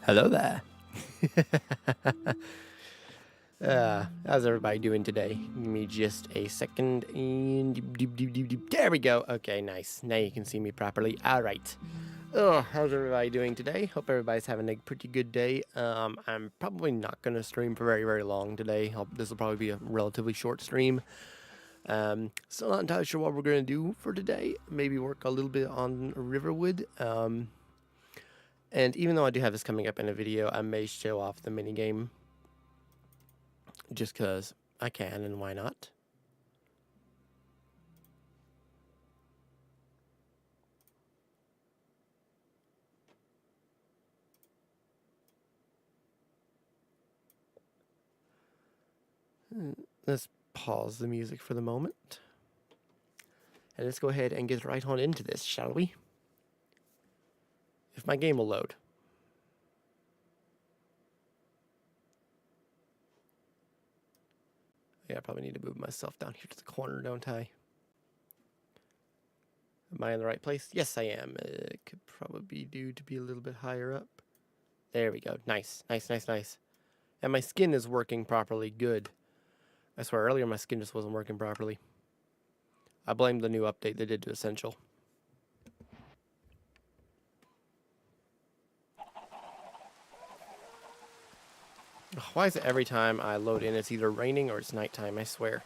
Hello there. How's everybody doing today? Give me just a second. And there we go. Okay, nice. Now you can see me properly. All right. Oh, how's everybody doing today? Hope everybody's having a pretty good day. I'm probably not going to stream for very, very long today. This will probably be a relatively short stream. Still not entirely sure what we're going to do for today. Maybe work a little bit on Riverwood. And even though I do have this coming up in a video, I may show off the minigame just because I can, and why not? Let's pause the music for the moment. And let's go ahead and get right on into this, shall we? If my game will load. Yeah, I probably need to move myself down here to the corner, don't I? Am I in the right place? Yes, I am. It could probably do to be a little bit higher up. There we go. Nice, nice, nice, nice. And my skin is working properly. Good. I swear, earlier my skin just wasn't working properly. I blame the new update they did to Essential. Why is it every time I load in, it's either raining or it's nighttime, I swear.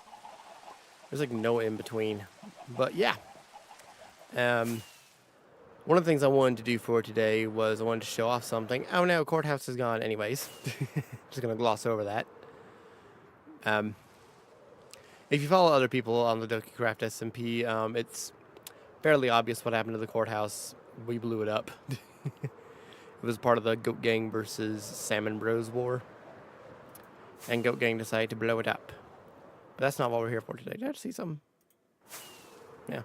There's like no in between. But yeah. One of the things I wanted to do for today was I wanted to show off something. Oh no, courthouse is gone anyways. Just going to gloss over that. If you follow other people on the DokeyCraft SMP, it's fairly obvious what happened to the courthouse. We blew it up. It was part of the Goat Gang versus Salmon Bros war. And Goat Gang decided to blow it up. But that's not what we're here for today. Did I just see something? Yeah,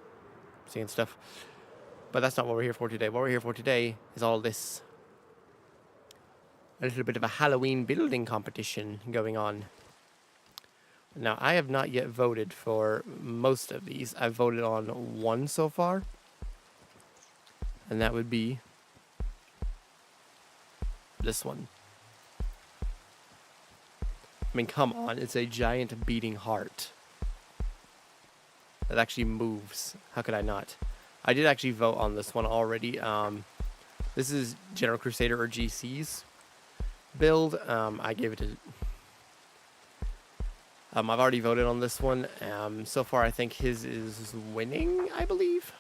seeing stuff. But that's not what we're here for today. What we're here for today is all this. A little bit of a Halloween building competition going on. Now, I have not yet voted for most of these. I've voted on one so far. And that would be this one. I mean, come on. It's a giant beating heart. That actually moves. How could I not? I did actually vote on this one already. This is General Crusader or GC's build. I gave it a... I've already voted on this one. So far, I think his is winning, I believe.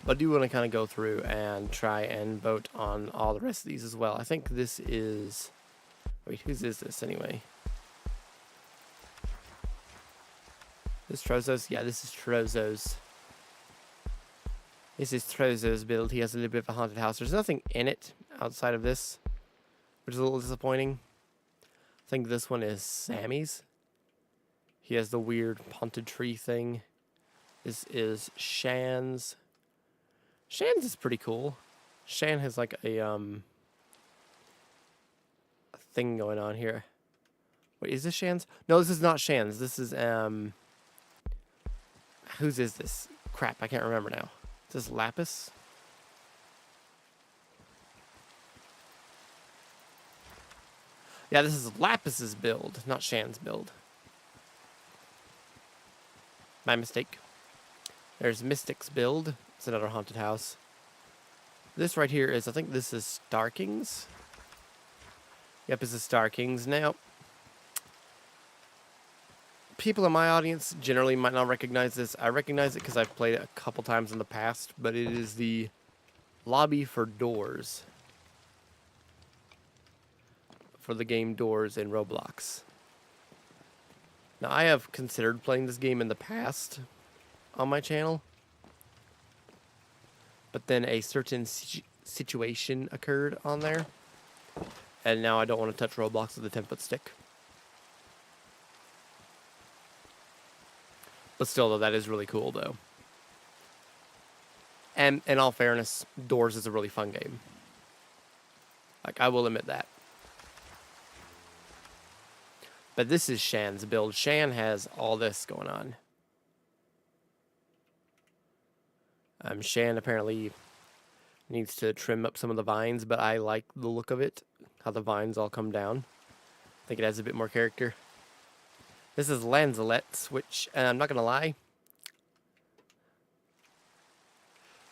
But I do want to kind of go through and try and vote on all the rest of these as well. I think this is... Wait, whose is this anyway? This Trozo's? Yeah, this is Trozo's. This is Trozo's build. He has a little bit of a haunted house. There's nothing in it outside of this, which is a little disappointing. I think this one is Sammy's. He has the weird haunted tree thing. This is Shan's. Shan's is pretty cool. Shan has like a thing going on here. Wait, is this Shan's? No, this is not Shan's. This is whose is this? Crap, I can't remember now. Is this Lapis? Yeah, this is Lapis's build, not Shan's build. My mistake. There's Mystic's build. It's another haunted house. This right here is, I think this is Star King's. Yep, this is Star King's. Now, people in my audience generally might not recognize this. I recognize it because I've played it a couple times in the past, but it is the lobby for Doors. For the game Doors in Roblox. Now, I have considered playing this game in the past on my channel, but then a certain situation occurred on there, and now I don't want to touch Roblox with a 10-foot stick. But still, though, that is really cool, though. And in all fairness, Doors is a really fun game. Like, I will admit that. But this is Shan's build. Shan has all this going on. Shan apparently needs to trim up some of the vines, but I like the look of it. How the vines all come down. I think it has a bit more character. This is Lanzelet's, which, I'm not going to lie.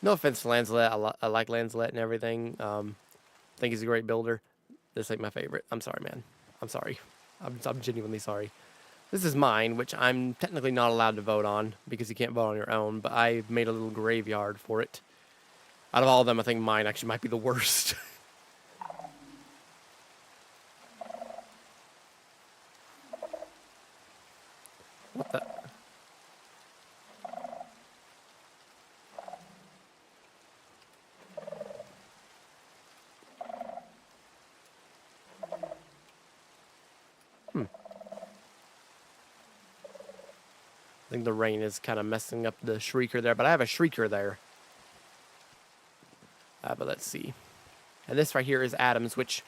No offense to Lanzelet. I like Lanzelet and everything. I think he's a great builder. This ain't my favorite. I'm sorry, man. I'm sorry. I'm genuinely sorry. This is mine, which I'm technically not allowed to vote on because you can't vote on your own, but I made a little graveyard for it. Out of all of them, I think mine actually might be the worst. What the? I think the rain is kind of messing up the Shrieker there, but I have a Shrieker there. But let's see. And this right here is Adam's, which,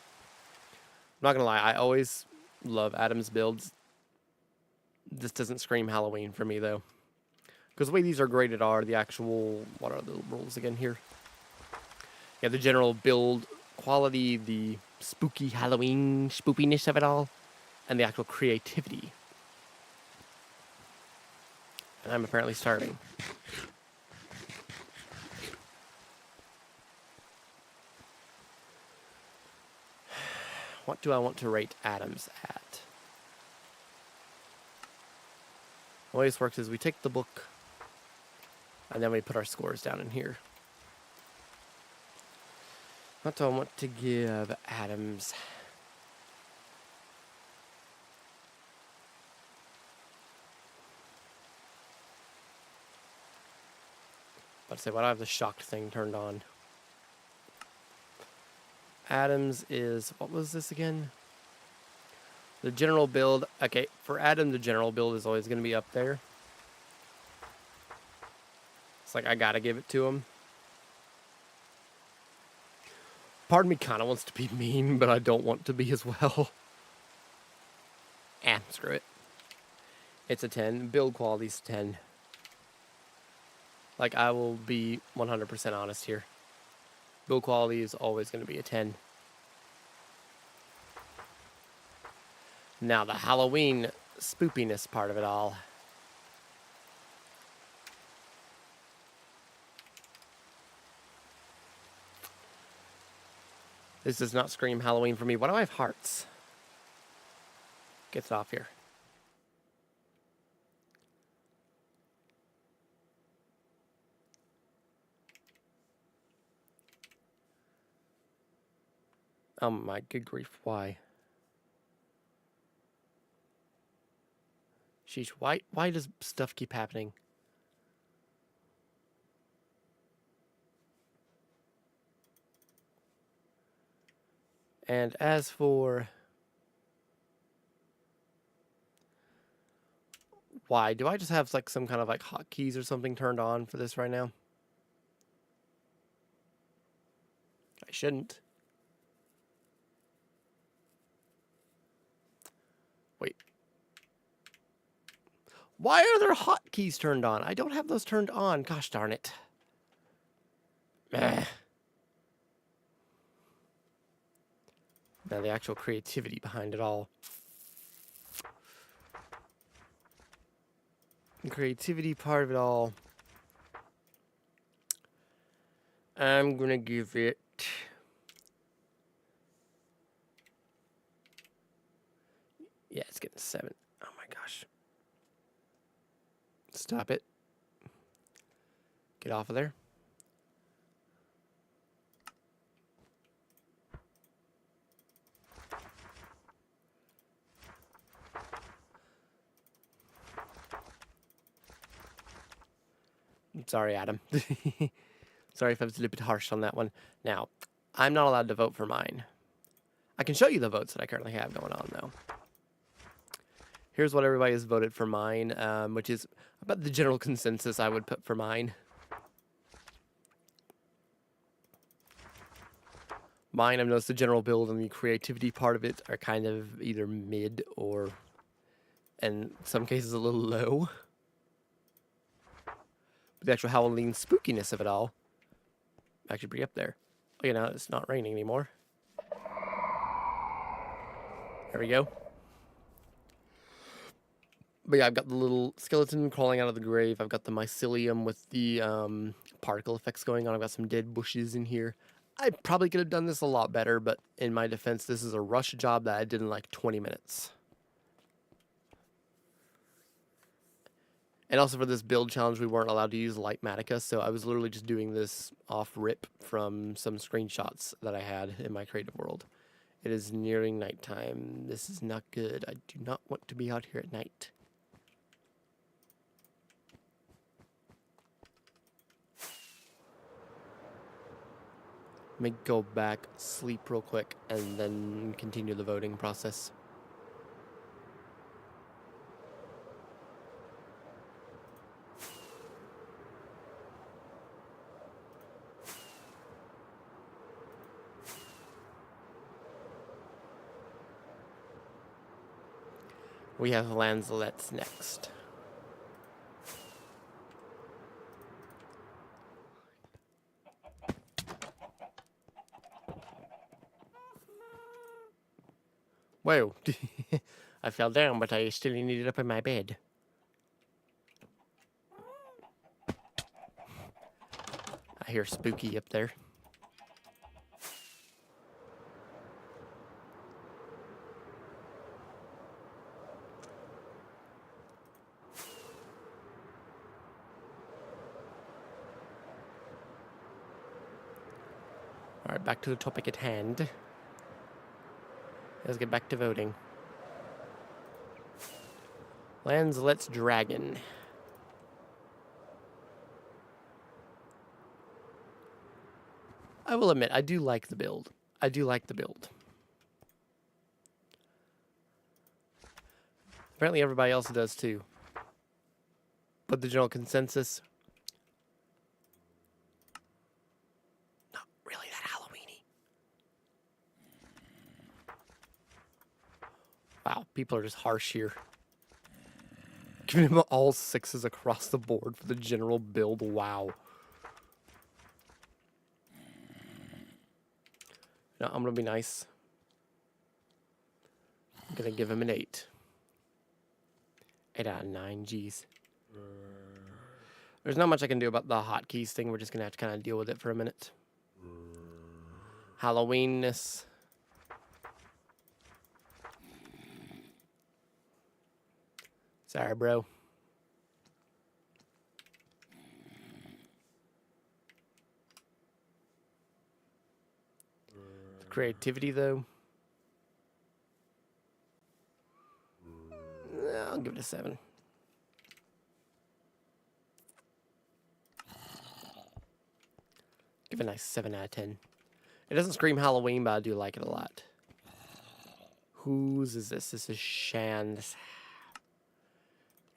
I'm not going to lie, I always love Adam's builds. This doesn't scream Halloween for me, though. Because the way these are graded are the actual, what are the rules again here? Yeah, the general build quality, the spooky Halloween spoopiness of it all, and the actual creativity. And I'm apparently starving. What do I want to rate Adams at? The way this works is we take the book and then we put our scores down in here. What do I want to give Adams? Let's say, why do I have the shocked thing turned on? Adams is, what was this again? The general build. Okay, for Adam, the general build is always going to be up there. It's like I got to give it to him. Part of me kind of wants to be mean, but I don't want to be as well. Screw it. It's a 10. Build quality's 10. Like, I will be 100% honest here. Build quality is always going to be a 10. Now, the Halloween spoopiness part of it all. This does not scream Halloween for me. Why do I have hearts? Get it off here. Oh my good grief, why? Sheesh, why does stuff keep happening? And as for... Why? Do I just have like some kind of like hotkeys or something turned on for this right now? I shouldn't. Wait. Why are there hotkeys turned on? I don't have those turned on. Gosh darn it. Now the actual creativity behind it all. The creativity part of it all. I'm gonna give it... Yeah, it's getting 7. Oh my gosh. Stop it. Get off of there. Sorry, Adam. Sorry if I was a little bit harsh on that one. Now, I'm not allowed to vote for mine. I can show you the votes that I currently have going on, though. Here's what everybody has voted for mine, which is about the general consensus I would put for mine. Mine, I've noticed the general build and the creativity part of it are kind of either mid or, in some cases, a little low. But the actual Halloween spookiness of it all actually pretty up there. Oh, you know, it's not raining anymore. There we go. But yeah, I've got the little skeleton crawling out of the grave. I've got the mycelium with the particle effects going on. I've got some dead bushes in here. I probably could have done this a lot better, but in my defense, this is a rush job that I did in like 20 minutes. And also for this build challenge, we weren't allowed to use Lightmatica, so I was literally just doing this off rip from some screenshots that I had in my creative world. It is nearing nighttime. This is not good. I do not want to be out here at night. Let me go back, sleep real quick, and then continue the voting process. We have Lanzelets next. Whoa. I fell down, but I still ended up in my bed. I hear spooky up there. Alright, back to the topic at hand. Let's get back to voting. Lanzelet's Dragon. I will admit, I do like the build. I do like the build. Apparently everybody else does too. But the general consensus... not really that Halloween-y. Wow, people are just harsh here. Giving him all 6s across the board for the general build. Wow. No, I'm gonna be nice. I'm gonna give him an 8. 8 out of 9, geez. There's not much I can do about the hotkeys thing. We're just gonna have to kind of deal with it for a minute. Halloweenness. Sorry, bro. Creativity, though. I'll give it a 7. Give it a nice 7 out of 10. It doesn't scream Halloween, but I do like it a lot. Whose is this? This is Shan's.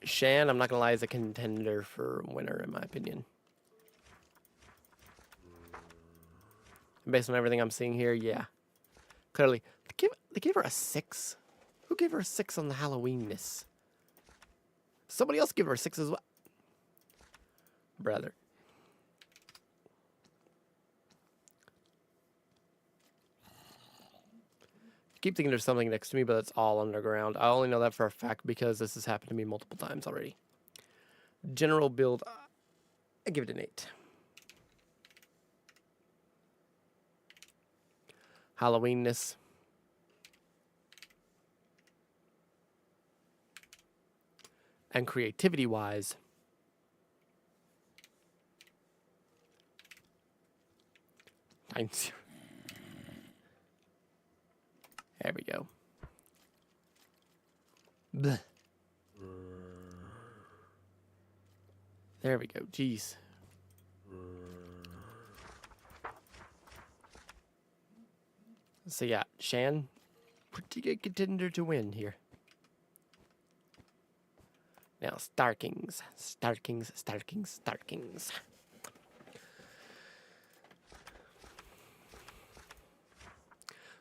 Shan, I'm not gonna lie, is a contender for winner in my opinion. Based on everything I'm seeing here, yeah. Clearly. They gave her a 6. Who gave her a 6 on the Halloweenness? Somebody else gave her a 6 as well. Brother. I keep thinking there's something next to me, but it's all underground. I only know that for a fact because this has happened to me multiple times already. General build, I give it an 8. Halloweenness. And creativity-wise, there we go. Blech. There we go. Jeez. So yeah, Shan, pretty good contender to win here. Now, Starkings. Starkings.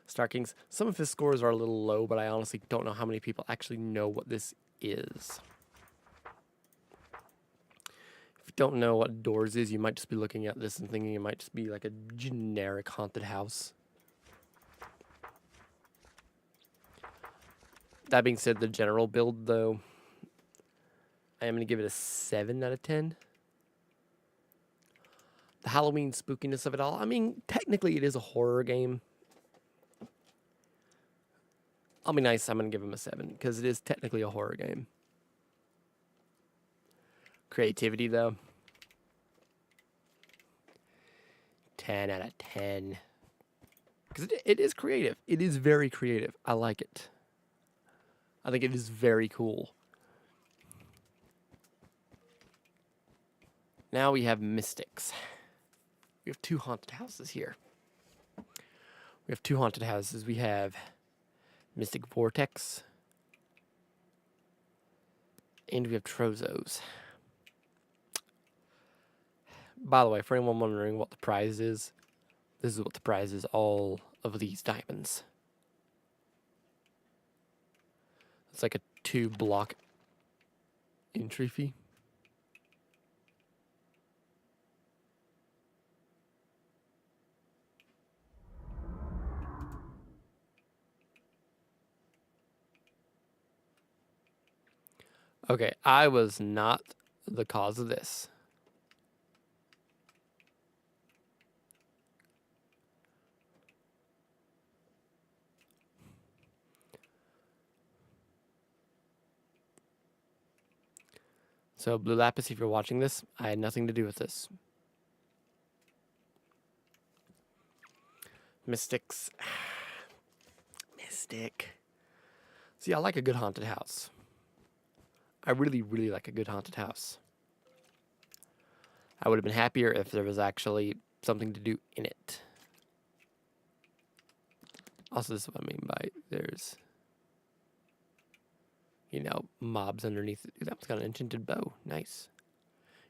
Starkings. Some of his scores are a little low, but I honestly don't know how many people actually know what this is. If you don't know what Doors is, you might just be looking at this and thinking it might just be like a generic haunted house. That being said, the general build, though, I am going to give it a 7 out of 10. The Halloween spookiness of it all. I mean, technically it is a horror game. I'll be nice. I'm going to give him a 7 because it is technically a horror game. Creativity, though. 10 out of 10. Because it is creative. It is very creative. I like it. I think it is very cool. Now we have Mystics. We have 2 haunted houses here. We have 2 haunted houses. We have Mystic Vortex. And we have Trozos. By the way, for anyone wondering what the prize is, this is what the prize is, all of these diamonds. It's like a 2-block entry fee. Okay, I was not the cause of this. So, Blue Lapis, if you're watching this, I had nothing to do with this. Mystics. Mystic. See, I like a good haunted house. I really, really like a good haunted house. I would have been happier if there was actually something to do in it. Also, this is what I mean by there's, you know, mobs underneath. Ooh, that one's got an enchanted bow. Nice.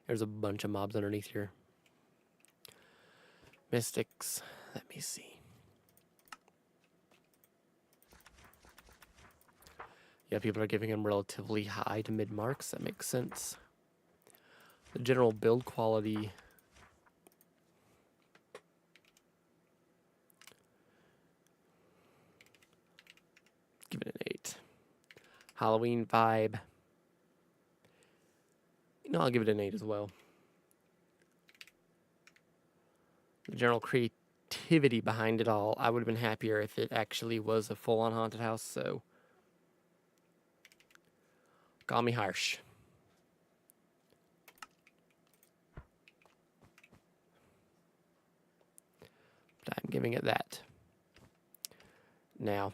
There's a bunch of mobs underneath here. Mystics. Let me see. Yeah, people are giving him relatively high to mid marks. That makes sense. The general build quality. Give it an 8. Halloween vibe. You know, I'll give it an 8 as well. The general creativity behind it all. I would have been happier if it actually was a full-on haunted house, so call me harsh. But I'm giving it that. Now,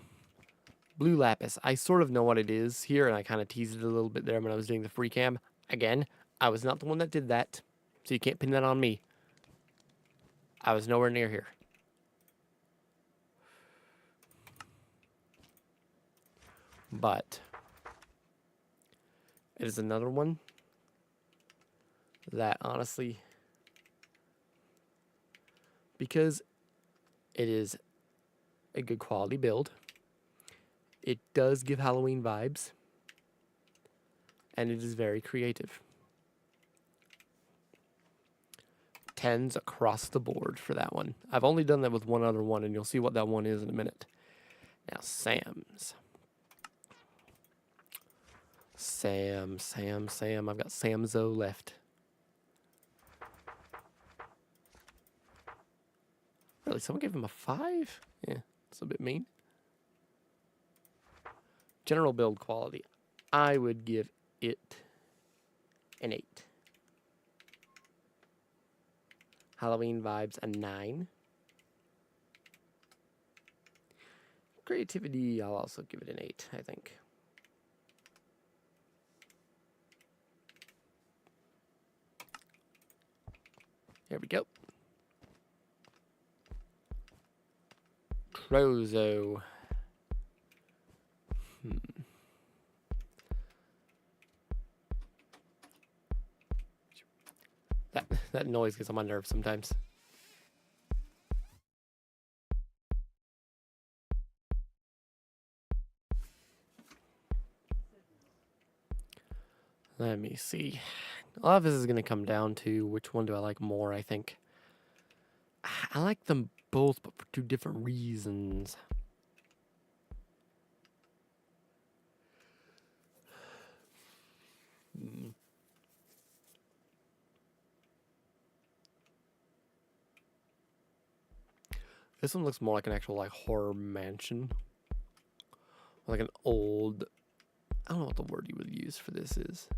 blue lapis. I sort of know what it is here, and I kind of teased it a little bit there when I was doing the free cam. Again, I was not the one that did that, so you can't pin that on me. I was nowhere near here. But it is another one that honestly, because it is a good quality build, it does give Halloween vibes, and it is very creative. 10s across the board for that one. I've only done that with one other one, and you'll see what that one is in a minute. Now, Sam's. Sam. I've got Samzo left. Really, someone gave him a 5? Yeah, it's a bit mean. General build quality. I would give it an 8. Halloween vibes, a 9. Creativity, I'll also give it an 8, I think. There we go. Trozo. That noise gets on my nerves sometimes. Let me see. A lot of this is going to come down to which one do I like more, I think. I like them both, but for 2 different reasons. This one looks more like an actual horror mansion. Like an old, I don't know what the word you would use for this is.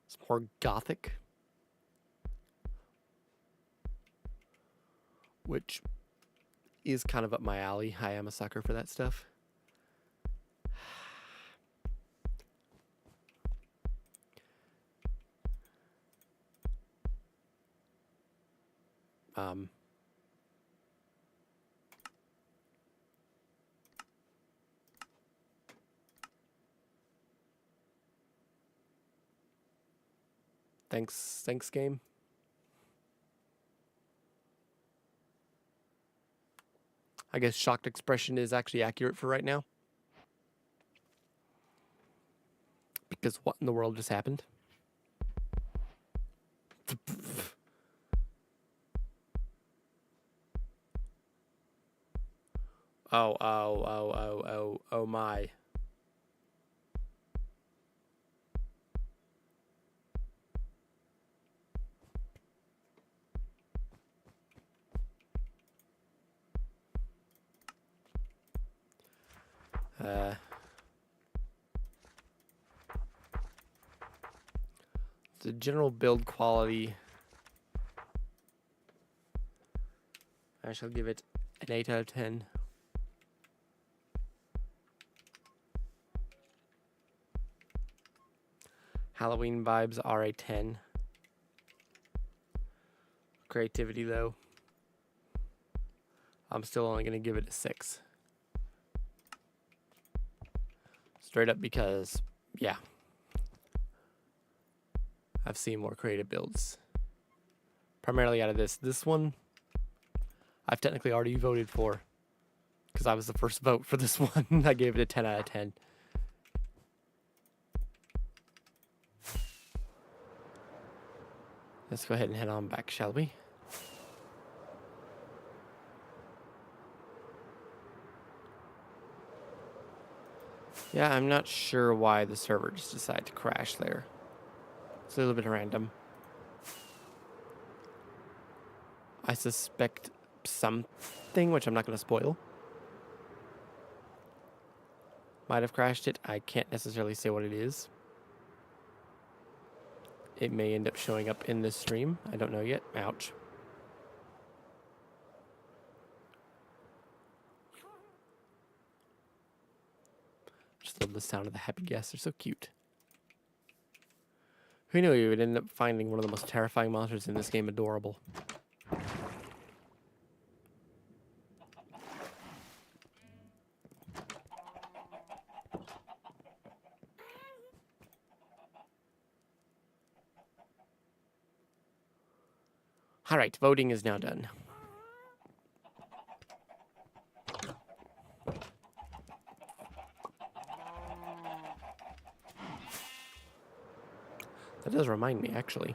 It's more gothic. Which is kind of up my alley. I am a sucker for that stuff. Thanks game. I guess shocked expression is actually accurate for right now. Because what in the world just happened? Oh my. The general build quality, I shall give it an 8 out of 10. Halloween vibes are a 10. Creativity, though, I'm still only going to give it a 6. Straight up because, yeah, I've seen more creative builds. Primarily out of this. This one, I've technically already voted for. Because I was the first vote for this one. I gave it a 10 out of 10. Let's go ahead and head on back, shall we? Yeah, I'm not sure why the server just decided to crash there. It's a little bit random. I suspect something, which I'm not going to spoil. Might have crashed it. I can't necessarily say what it is. It may end up showing up in this stream. I don't know yet. Ouch. Just love the sound of the happy guests. They're so cute. Who knew you would end up finding one of the most terrifying monsters in this game adorable? Alright, voting is now done. That does remind me, actually.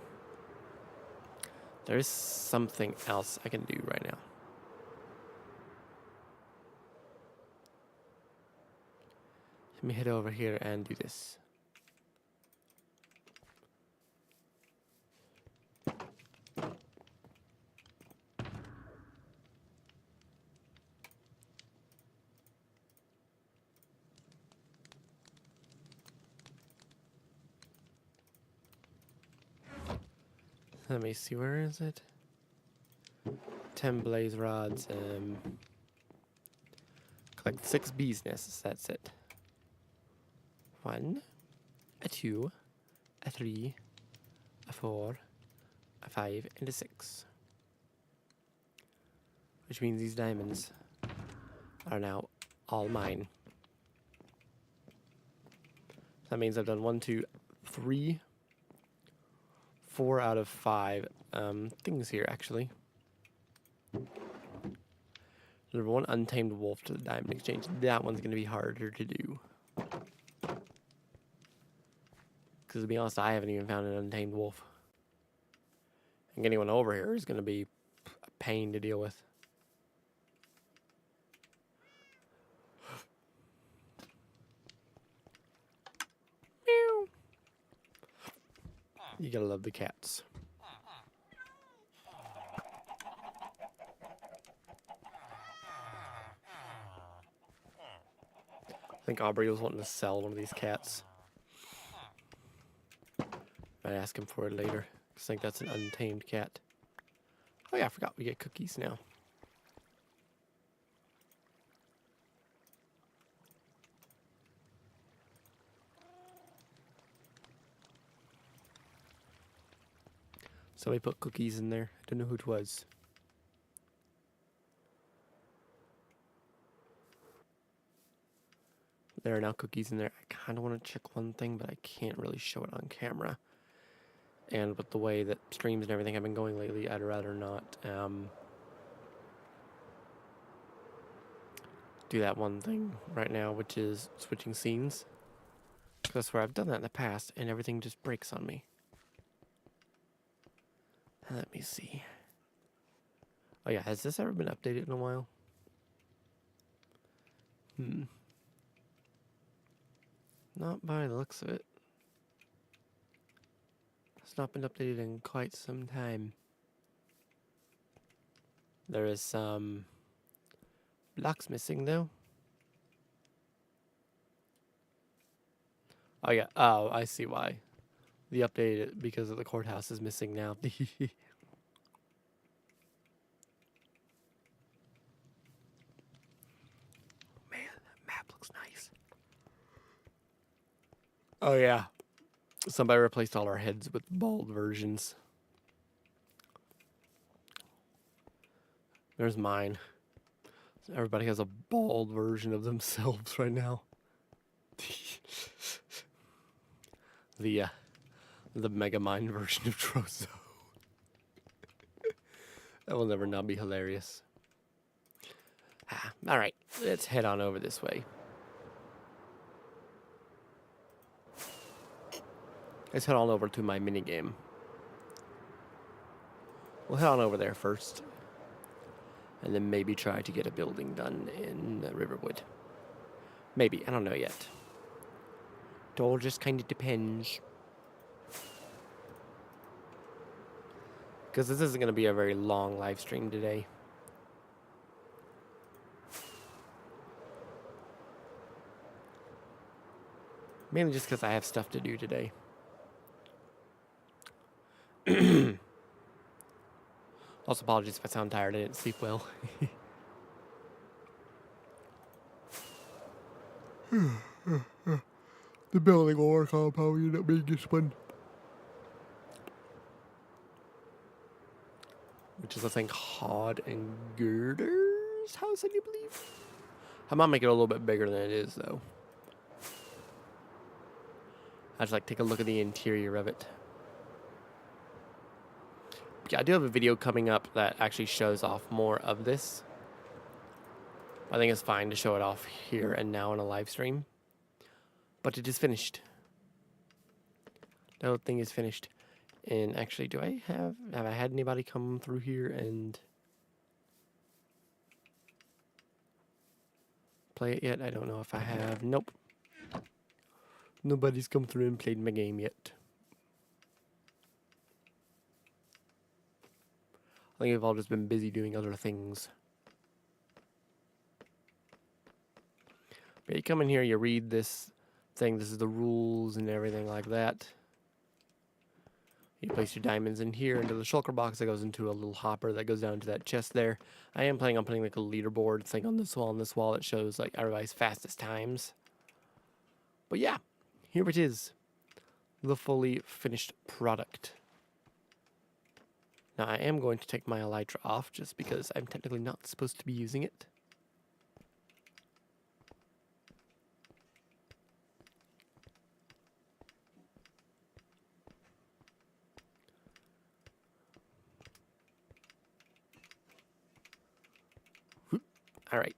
There's something else I can do right now. Let me head over here and do this. Let me see, where is it? 10 blaze rods, collect 6 bees nests, that's it. 1, a 2, a 3, a 4, a 5, and a 6. Which means these diamonds are now all mine. That means I've done 1, 2, 3, 4 out of 5 things here, actually. Number 1, untamed wolf to the diamond exchange. That one's going to be harder to do. Because to be honest, I haven't even found an untamed wolf. And getting one over here is going to be a pain to deal with. Meow. You gotta love the cats. I think Aubrey was wanting to sell one of these cats. Might ask him for it later. I think that's an untamed cat. Oh yeah, I forgot we get cookies now. Somebody put cookies in there. I don't know who it was. There are now cookies in there. I kind of want to check one thing, but I can't really show it on camera. And with the way that streams and everything have been going lately, I'd rather not do that one thing right now, which is switching scenes. That's where I've done that in the past, and everything just breaks on me. Let me see. Oh yeah, has this ever been updated in a while? Not by the looks of it. It's not been updated in quite some time. There is some blocks missing though. Oh yeah, oh, I see why. The update because of the courthouse is missing now. Man, that map looks nice. Oh yeah. Somebody replaced all our heads with bald versions. There's mine. Everybody has a bald version of themselves right now. The Megamind version of Trozo. That will never not be hilarious. Alright, let's head on over this way. Let's head on over to my minigame. We'll head on over there first. And then maybe try to get a building done in Riverwood. Maybe, I don't know yet. It all just kind of depends. Because this isn't going to be a very long live stream today. Mainly just because I have stuff to do today. Also, apologies if I sound tired. I didn't sleep well. The building will work on power unit being this one. Which is, I think, Hod and Girder's house, I do believe. I might make it a little bit bigger than it is, though. I just like take a look at the interior of it. Yeah, I do have a video coming up that actually shows off more of this. I think it's fine to show it off here and now in a live stream. But it is finished. The whole thing is finished. And actually, have I had anybody come through here and play it yet? I don't know if I have. Nope. Nobody's come through and played my game yet. I think we've all just been busy doing other things. But you come in here, you read this thing. This is the rules and everything like that. You place your diamonds in here into the shulker box that goes into a little hopper that goes down to that chest there. I am planning on putting like a leaderboard thing on this wall and this wall that shows like everybody's fastest times. But yeah, here it is. The fully finished product. Now I am going to take my elytra off just because I'm technically not supposed to be using it. All right.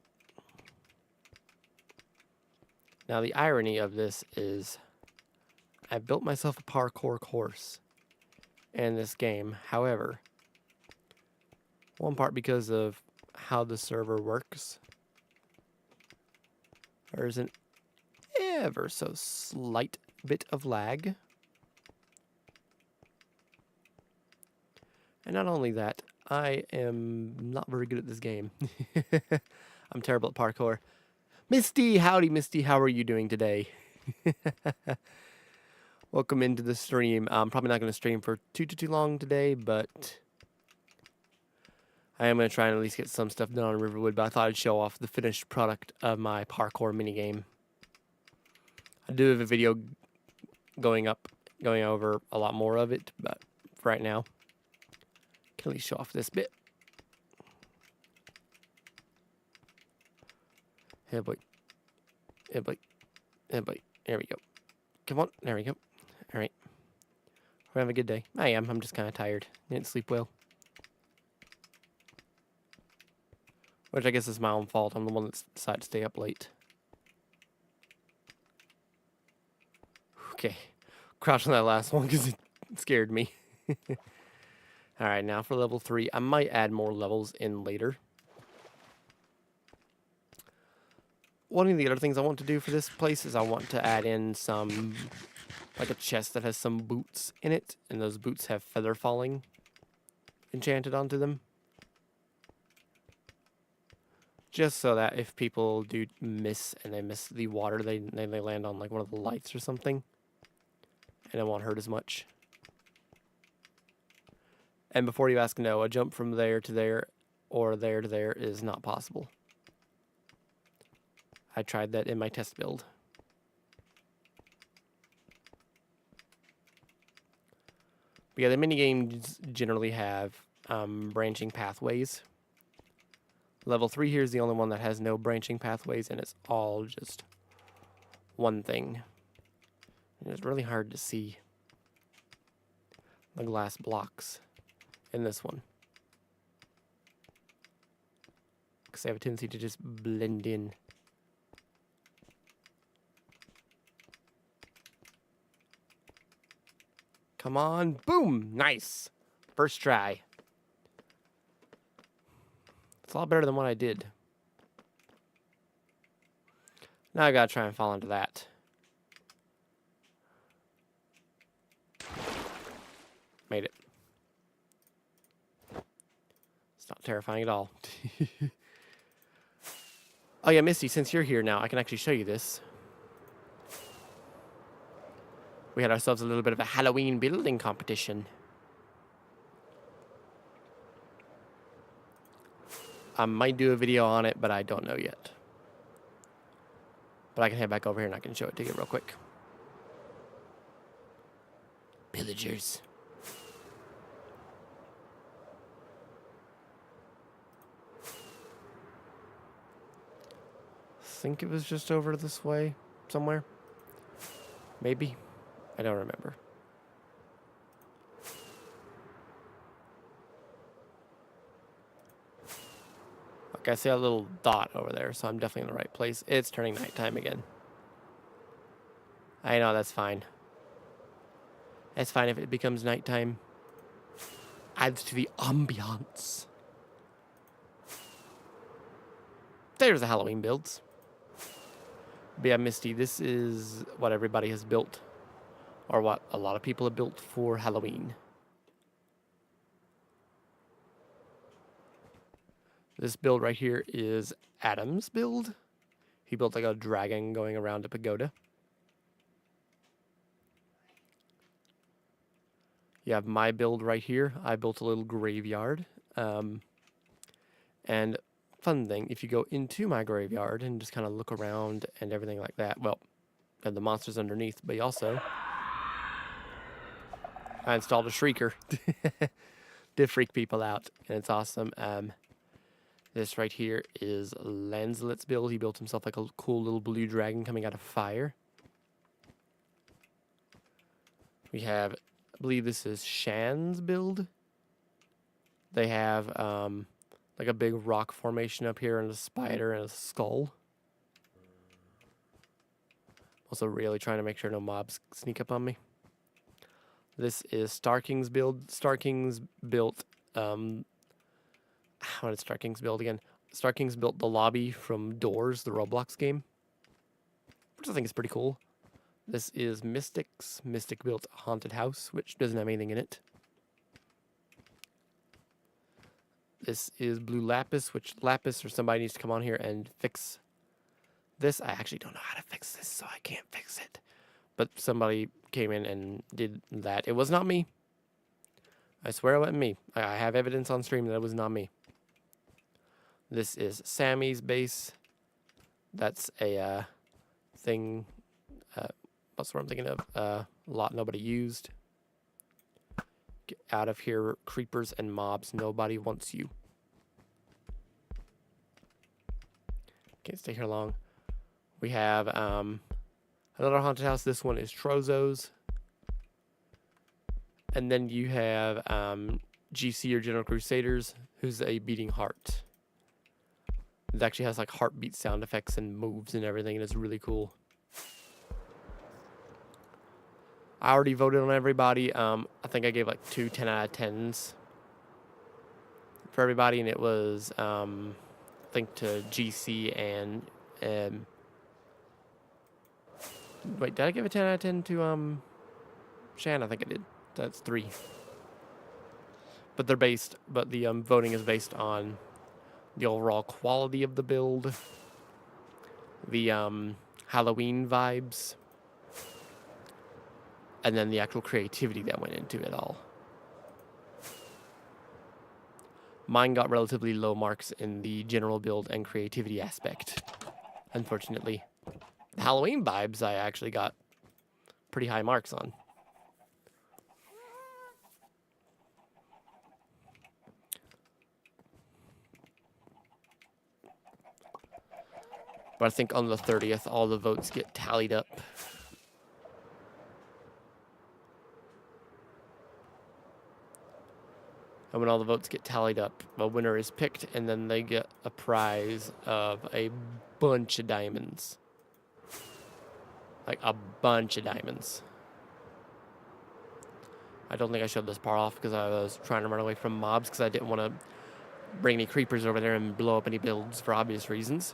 Now the irony of this is I built myself a parkour course in this game. However, one part because of how the server works, there's an ever so slight bit of lag. And not only that, I am not very good at this game. I'm terrible at parkour. Misty, howdy Misty, how are you doing today? Welcome into the stream. I'm probably not going to stream for too long today, but I am going to try and at least get some stuff done on Riverwood, but I thought I'd show off the finished product of my parkour minigame. I do have a video going over a lot more of it, but for right now, I can at least show off this bit. Hey boy. Hey boy. Hey boy. There we go. Come on. There we go. Alright. We're having a good day. I am. I'm just kind of tired. Didn't sleep well. Which I guess is my own fault. I'm the one that decided to stay up late. Okay. Crouch on that last one because it scared me. Alright, now for level 3. I might add more levels in later. One of the other things I want to do for this place is I want to add in some, like a chest that has some boots in it, and those boots have feather falling enchanted onto them. Just so that if people do miss and they miss the water, they land on like one of the lights or something, and it won't hurt as much. And before you ask, no, a jump from there to there or there to there is not possible. I tried that in my test build. But yeah, the minigames generally have branching pathways. Level 3 here is the only one that has no branching pathways, and it's all just one thing. And it's really hard to see the glass blocks in this one, because they have a tendency to just blend in. Come on, boom, nice. First try. It's a lot better than what I did. Now I gotta try and fall into that. Made it. It's not terrifying at all. Oh yeah, Misty, since you're here now, I can actually show you this. We had ourselves a little bit of a Halloween building competition. I might do a video on it, but I don't know yet. But I can head back over here and I can show it to you real quick. Pillagers. I think it was just over this way somewhere. Maybe. I don't remember. Okay, I see a little dot over there, so I'm definitely in the right place. It's turning nighttime again. I know, that's fine. It's fine if it becomes nighttime. Adds to the ambiance. There's the Halloween builds. But yeah, Misty, this is what everybody has built. Or what a lot of people have built for Halloween. This build right here is Adam's build. He built like a dragon going around a pagoda. You have my build right here. I built a little graveyard. And fun thing, if you go into my graveyard and just kind of look around and everything like that, well, and the monsters underneath, but also I installed a shrieker to freak people out, and it's awesome. This right here is Lanzelet's build. He built himself like a cool little blue dragon coming out of fire. We have, I believe this is Shan's build. They have like a big rock formation up here and a spider and a skull. Also really trying to make sure no mobs sneak up on me. This is Starking's build. Starking's built, what did Starking's build again? Starking's built the lobby from Doors, the Roblox game, which I think is pretty cool. This is Mystic's. Mystic built a haunted house, which doesn't have anything in it. This is Blue Lapis, which Lapis or somebody needs to come on here and fix this. I actually don't know how to fix this, so I can't fix it. But somebody came in and did that. It was not me. I swear it wasn't me. I have evidence on stream that it was not me. This is Sammy's base. That's a thing. What's what I'm thinking of? A lot nobody used. Get out of here, creepers and mobs. Nobody wants you. Can't stay here long. We have another haunted house. This one is Trozo's. And then you have GC or General Crusaders, who's a beating heart. It actually has like heartbeat sound effects and moves and everything, and it's really cool. I already voted on everybody. I think I gave like 2 10 out of 10s for everybody, and it was I think to GC and wait, did I give a 10 out of 10 to Shan? I think I did. That's 3. But they're based, but the voting is based on the overall quality of the build, the Halloween vibes, and then the actual creativity that went into it all. Mine got relatively low marks in the general build and creativity aspect, unfortunately. The Halloween vibes I actually got pretty high marks on. But I think on the 30th, all the votes get tallied up. And when all the votes get tallied up, a winner is picked, and then they get a prize of a bunch of diamonds. Like a bunch of diamonds. I don't think I showed this part off because I was trying to run away from mobs because I didn't want to bring any creepers over there and blow up any builds for obvious reasons.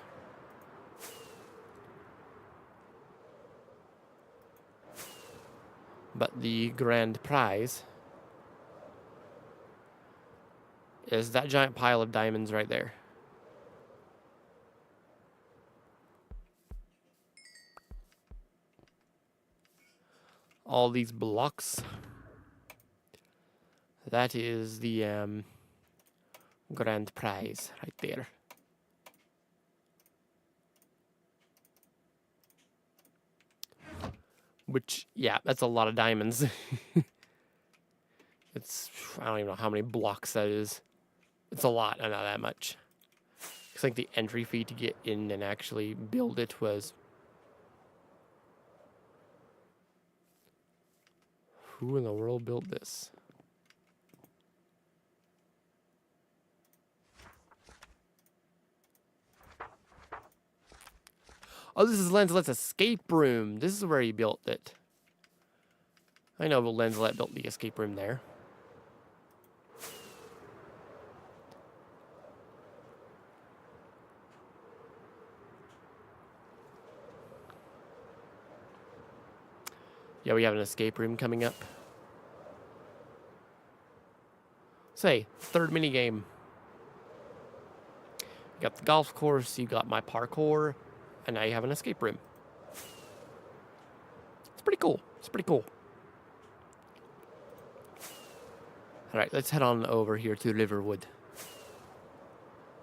But the grand prize is that giant pile of diamonds right there. all these blocks. That is the grand prize right there. Which, yeah, that's a lot of diamonds. It's, I don't even know how many blocks that is. It's a lot, not that much. Looks like the entry fee to get in and actually build it was... Who in the world built this? Oh, this is Lenzelet's escape room. This is where he built it. I know, but Lenzelet built the escape room there. Yeah, we have an escape room coming up. Say, third minigame. You got the golf course, you got my parkour, and now you have an escape room. It's pretty cool. It's pretty cool. Alright, let's head on over here to Riverwood.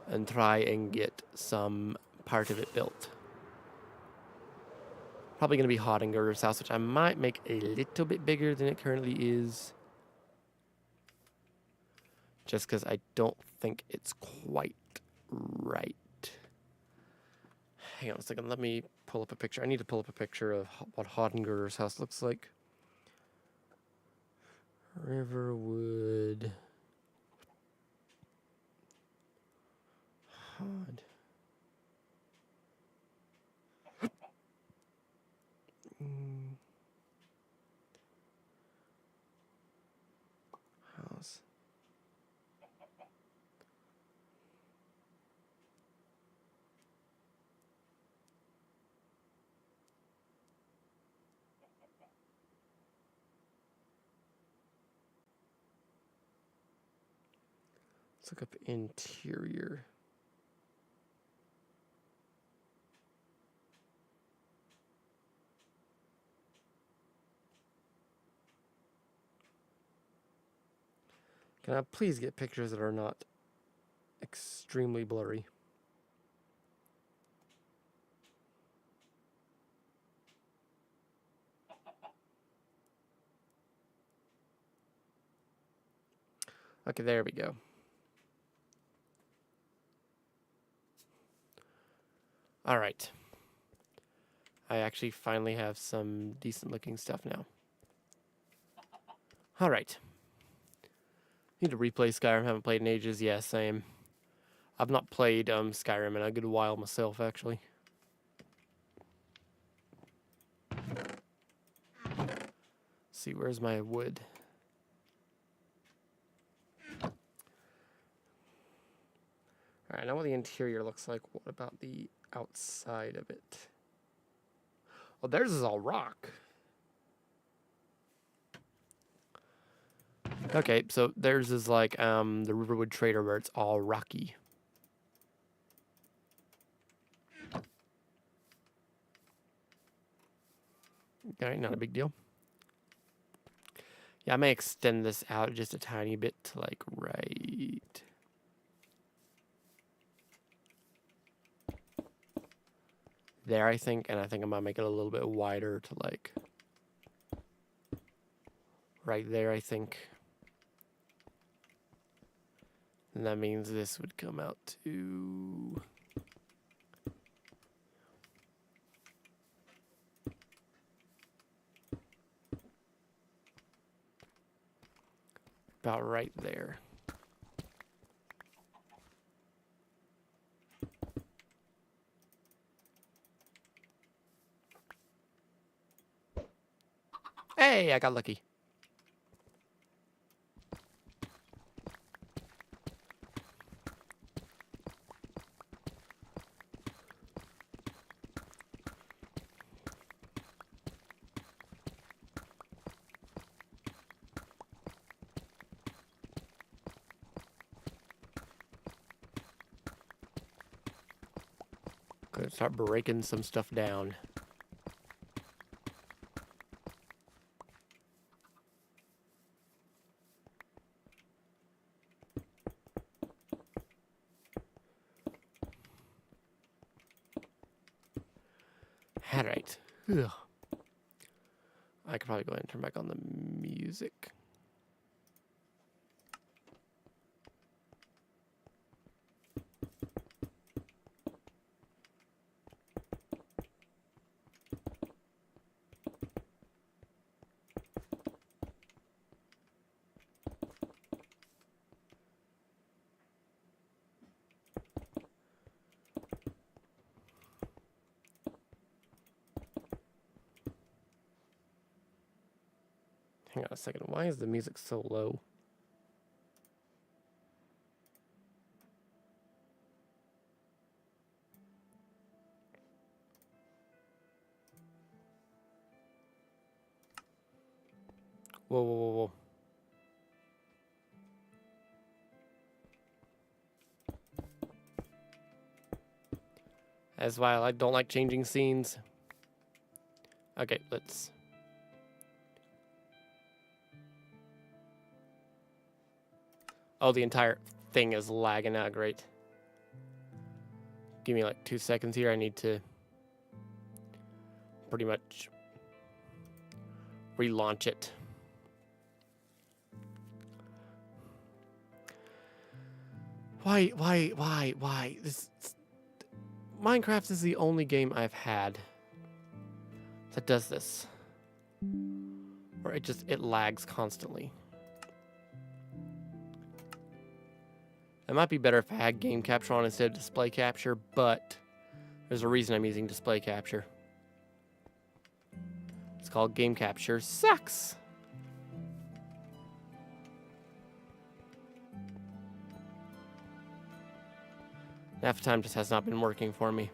And try and get some part of it built. Probably going to be Hottinger's house, which I might make a little bit bigger than it currently is. Just because I don't think it's quite right. Hang on a second, let me pull up a picture. I need to pull up a picture of what Hottinger's house looks like. Riverwood. Hod. House. Let's look up interior. Can I please get pictures that are not extremely blurry? Okay, there we go. All right. I actually finally have some decent looking stuff now. All right. Need to replay Skyrim. Haven't played in ages. Yeah, same. I've not played Skyrim in a good while myself, actually. Let's see, where's my wood? Alright, I know what the interior looks like. What about the outside of it? Well, theirs is all rock. Okay, so theirs is like the Riverwood Trader where it's all rocky. Alright, not a big deal. Yeah, I may extend this out just a tiny bit to like right there, I think, and I think I might make it a little bit wider to like right there, I think. And that means this would come out to about right there. Hey, I got lucky. Gonna start breaking some stuff down. Alright. Ugh. I could probably go ahead and turn back on the music. Hang on a second. Why is the music so low? Whoa, whoa, whoa, whoa. As well, I don't like changing scenes. Okay, let's... Oh, the entire thing is lagging out. Great. Give me like 2 seconds here. I need to pretty much relaunch it. Why? Minecraft is the only game I've had that does this. Or it lags constantly. It might be better if I had game capture on instead of display capture, but there's a reason I'm using display capture. It's called game capture sucks. Half the time just has not been working for me.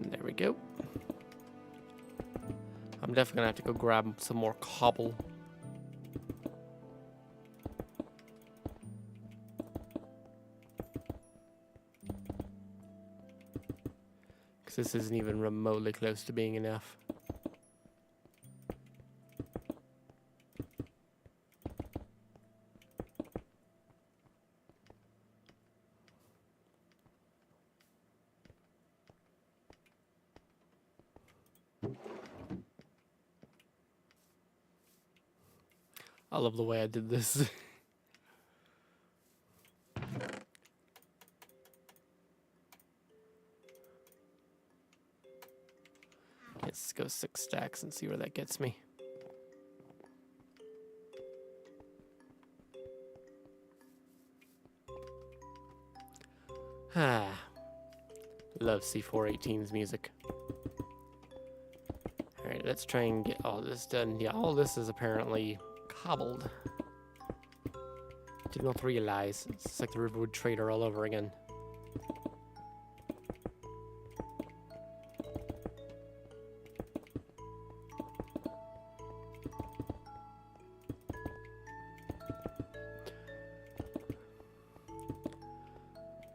There we go. I'm definitely gonna have to go grab some more cobble. Because this isn't even remotely close to being enough. I love the way I did this. Let's go 6 stacks and see where that gets me. Ah, love C418's music. Alright, let's try and get all this done. Yeah, all this is apparently cobbled. Did not realize. It's like the Riverwood Trader all over again.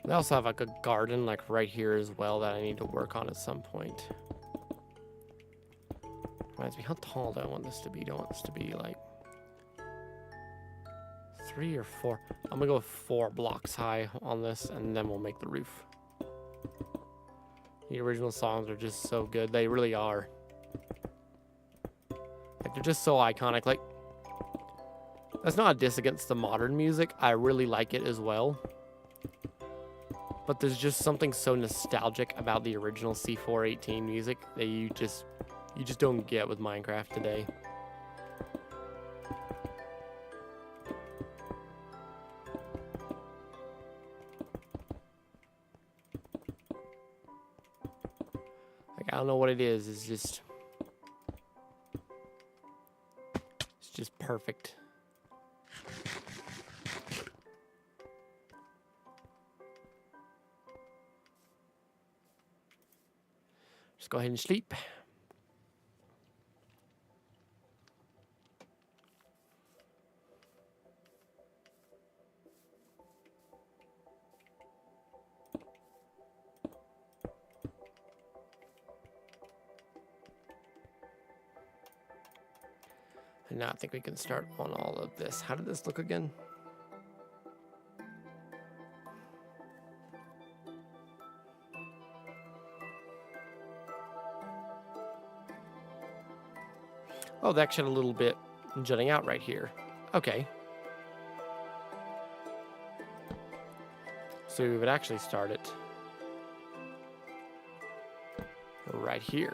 I also have like a garden like right here as well that I need to work on at some point. Reminds me, how tall do I want this to be? Do I want this to be like 3 or 4? I'm gonna go 4 blocks high on this, and then we'll make the roof. The original songs are just so good. They really are. Like, they're just so iconic. Like, that's not a diss against the modern music. I really like it as well. But there's just something so nostalgic about the original C418 music that you just don't get with Minecraft today. Like, I don't know what it is. It's just perfect. Just go ahead and sleep. And now I think we can start on all of this. How did this look again? Oh, they actually had a little bit jutting out right here. Okay. So we would actually start it right here.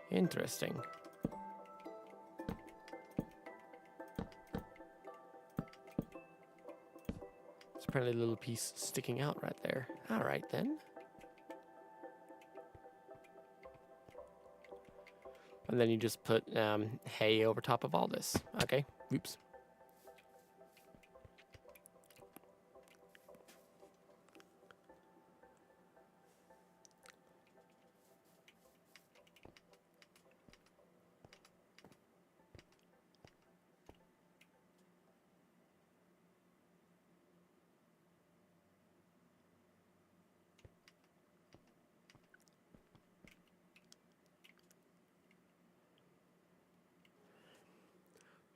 Interesting. It's apparently a little piece sticking out right there. All right, then. And then you just put hay over top of all this. Okay, oops.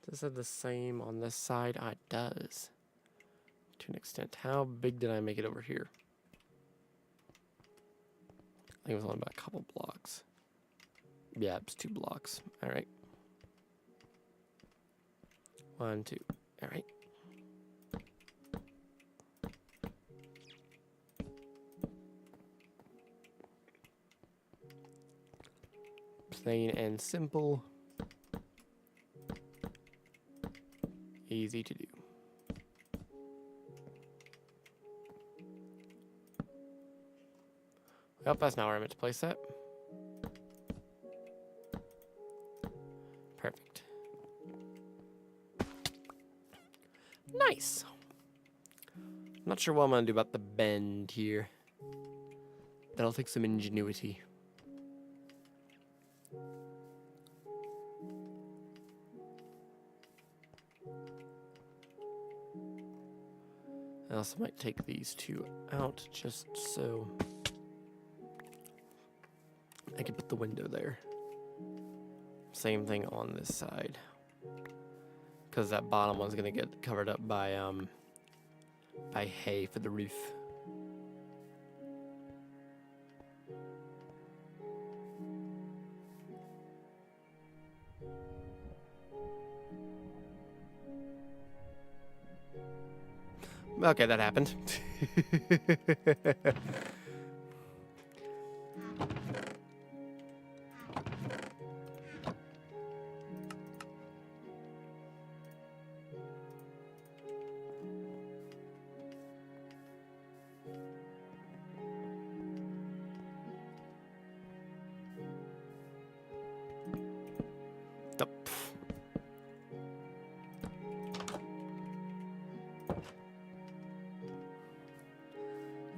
Does it have the same on this side? Ah, it does. To an extent. How big did I make it over here? I think it was only about a couple blocks. Yeah, it's 2 blocks. All right. 1, 2. All right. Plain and simple. Easy to do. Well, that's not where I meant to place that. Perfect. Nice. I'm not sure what I'm going to do about the bend here. That'll take some ingenuity. I also might take these 2 out just so I can put the window there. Same thing on this side, because that bottom one's gonna get covered up by hay for the roof. Okay, that happened.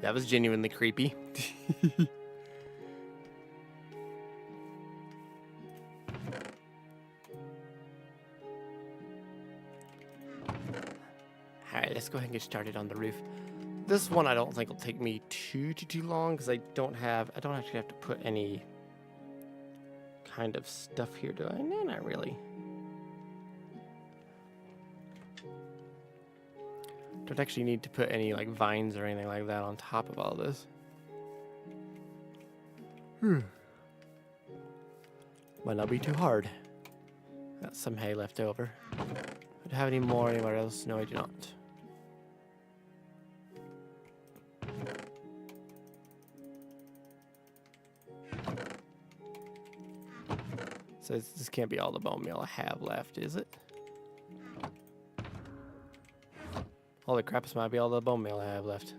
That was genuinely creepy. Alright, let's go ahead and get started on the roof. This one I don't think will take me too long, because I don't actually have to put any kind of stuff here, do I? No, not really. Don't actually need to put any like vines or anything like that on top of all this. Might not be too hard. Got some hay left over. Do I have any more anywhere else? No, I do not. So this can't be all the bone meal I have left, is it? Holy crap, this might be all the bone meal I have left.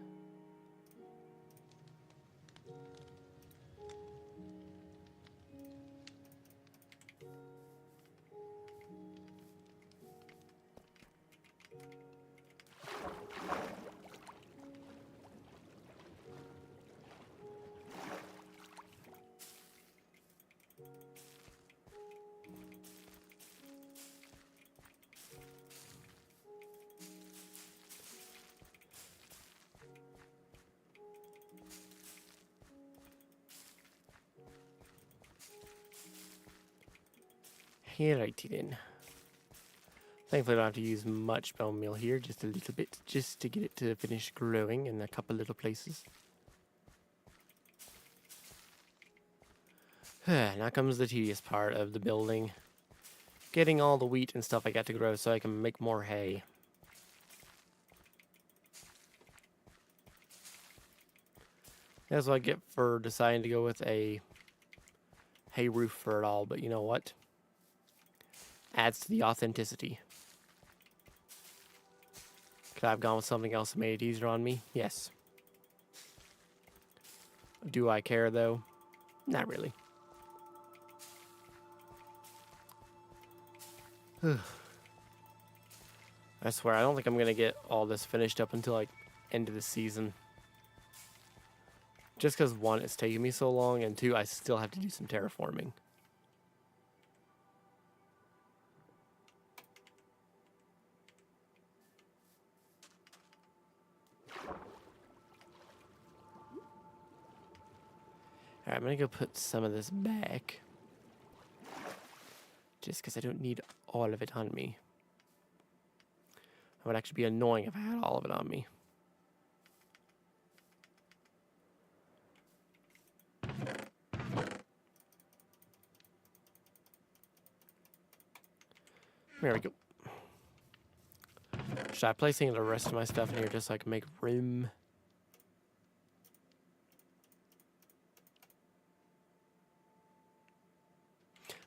Alrighty then. Thankfully I don't have to use much bone meal here, just a little bit, just to get it to finish growing in a couple little places. Now comes the tedious part of the building. Getting all the wheat and stuff I got to grow so I can make more hay. That's what I get for deciding to go with a hay roof for it all, but you know what? Adds to the authenticity. Could I have gone with something else that made it easier on me? Yes. Do I care though? Not really. I swear, I don't think I'm gonna get all this finished up until like end of the season. Just because one, it's taking me so long, and two, I still have to do some terraforming. Alright, I'm gonna go put some of this back. Just because I don't need all of it on me. It would actually be annoying if I had all of it on me. There we go. Should I place any of the rest of my stuff in here just so I can make room?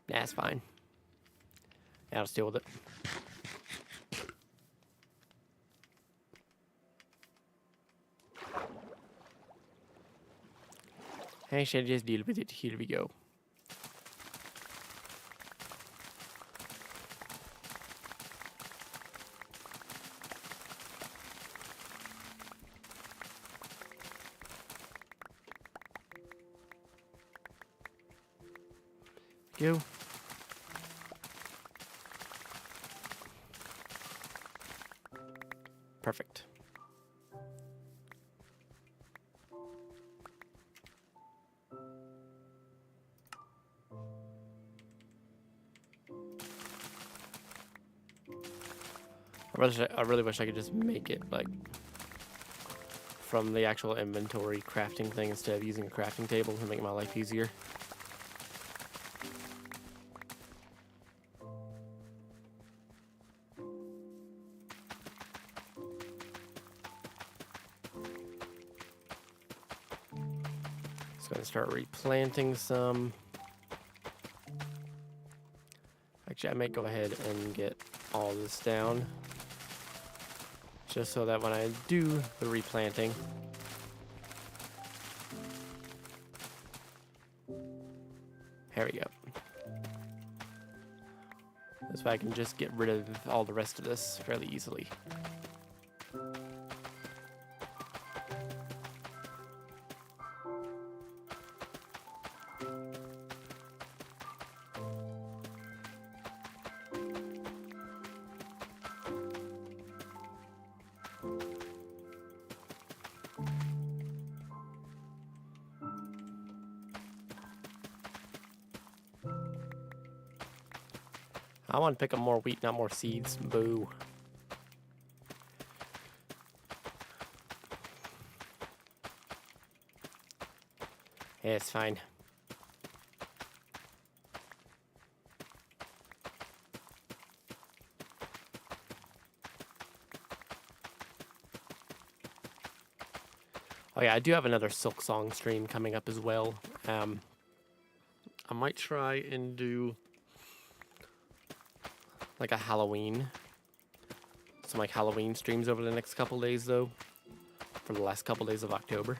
Nah, it's fine. Yeah, I'll just deal with it. I should just deal with it. Here we go. Go. Perfect. I really wish I could just make it like from the actual inventory crafting thing instead of using a crafting table to make my life easier. Just gonna start replanting some. Actually, I might go ahead and get all this down. Just so that when I do the replanting, here we go. This way I can just get rid of all the rest of this fairly easily. I want to pick up more wheat, not more seeds. Boo. Yeah, it's fine. Oh yeah, I do have another Silk Song stream coming up as well. I might try and do like a Halloween. Some like Halloween streams over the next couple days though. For the last couple days of October.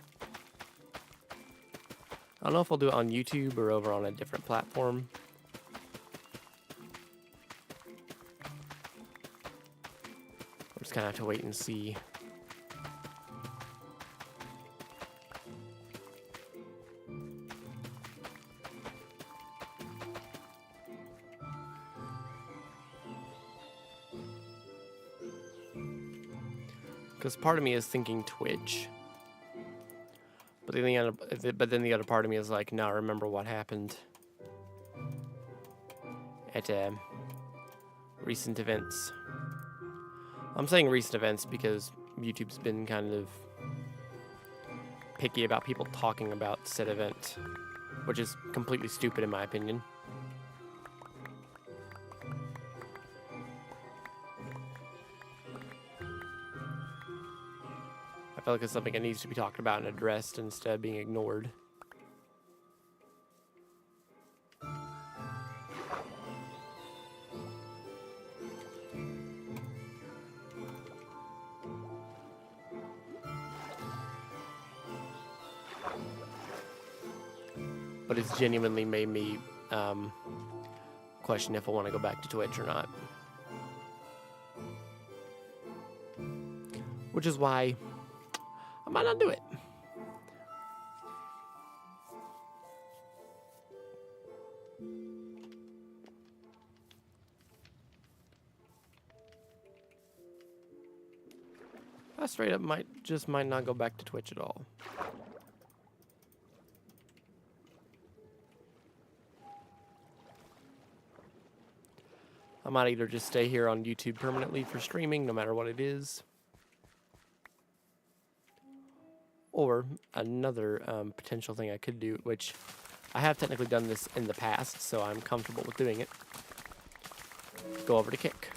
I don't know if I'll do it on YouTube or over on a different platform. We're just gonna have to wait and see. Because part of me is thinking Twitch, but then the other part of me is like, no, remember what happened. at recent events. I'm saying recent events because YouTube's been kind of picky about people talking about said event, which is completely stupid in my opinion. I feel like it's something that needs to be talked about and addressed instead of being ignored. But it's genuinely made me question if I want to go back to Twitch or not. Which is why I might not do it. I straight up might not go back to Twitch at all. I might either just stay here on YouTube permanently for streaming, no matter what it is. Or another potential thing I could do, which I have technically done this in the past, so I'm comfortable with doing it. Go over to Kick.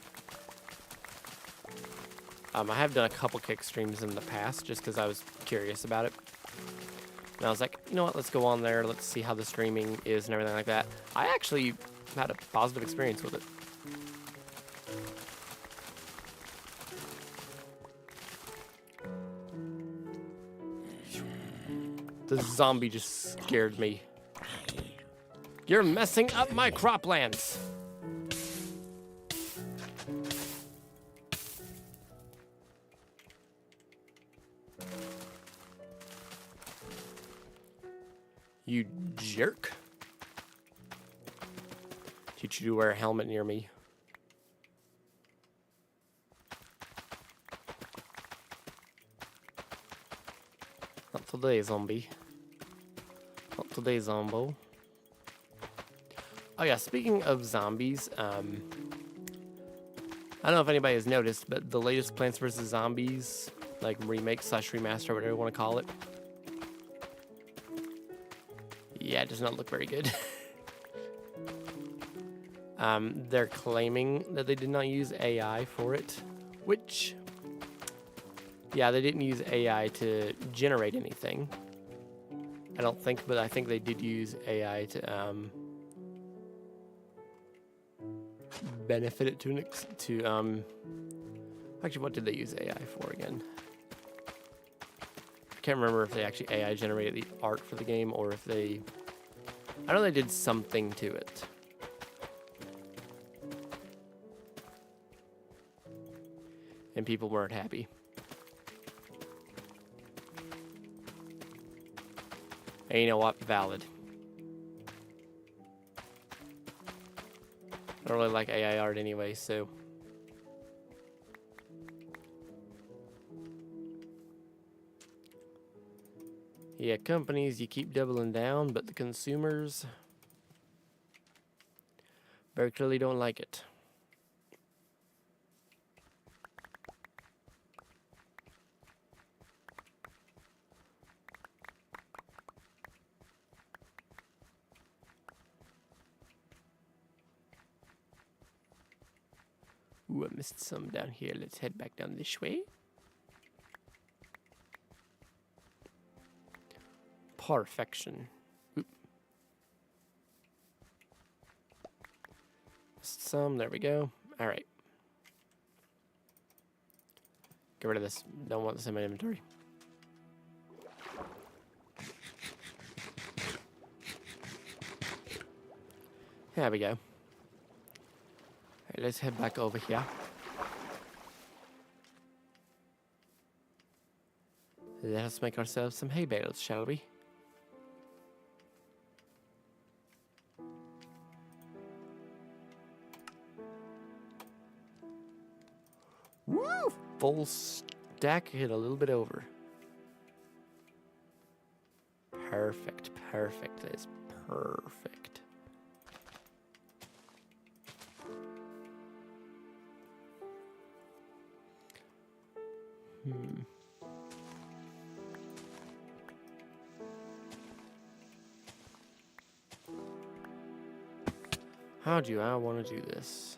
I have done a couple Kick streams in the past, just because I was curious about it. And I was like, you know what, let's go on there, let's see how the streaming is and everything like that. I actually had a positive experience with it. The zombie just scared me. You're messing up my croplands. You jerk. Teach you to wear a helmet near me. Not today, zombie. Not today, zombo. Oh yeah, speaking of zombies, I don't know if anybody has noticed, but the latest Plants vs. Zombies, like remake / remaster, whatever you want to call it. Yeah, it does not look very good. They're claiming that they did not use AI for it, which... Yeah, they didn't use AI to generate anything. I don't think, but I think they did use AI to benefit it actually, what did they use AI for again? I can't remember if they actually AI generated the art for the game or if they... I know they did something to it. And people weren't happy. And you know what? Valid. I don't really like AI art anyway, so... Yeah, companies, you keep doubling down, but the consumers very clearly don't like it. Ooh, I missed some down here. Let's head back down this way. Perfection. Oop. Missed some. There we go. All right. Get rid of this. Don't want this in my inventory. There we go. Alright, let's head back over here. Let us make ourselves some hay bales, shall we? Woo! Full stack, hit a little bit over. Perfect, perfect. That is perfect. How do I want to do this?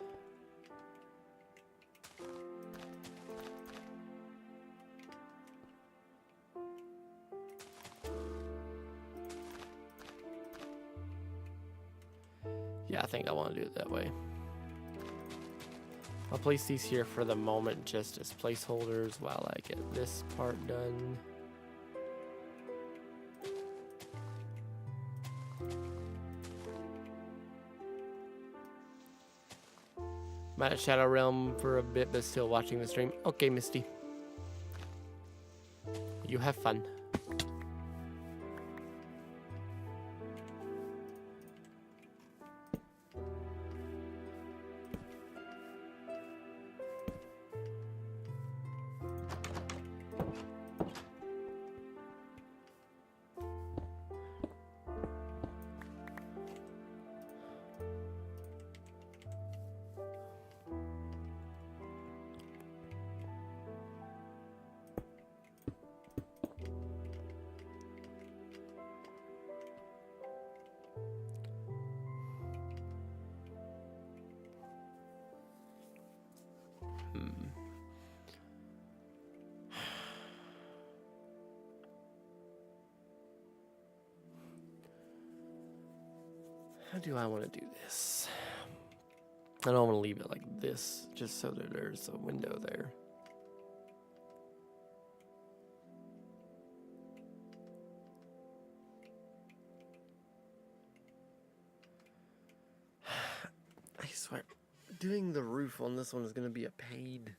Yeah, I think I want to do it that way. I'll place these here for the moment just as placeholders while I get this part done. I'm at Shadow Realm for a bit, but still watching the stream. Okay, Misty. You have fun. How do I want to do this? I don't want to leave it like this, just so that there's a window there. I swear, doing the roof on this one is going to be a pain.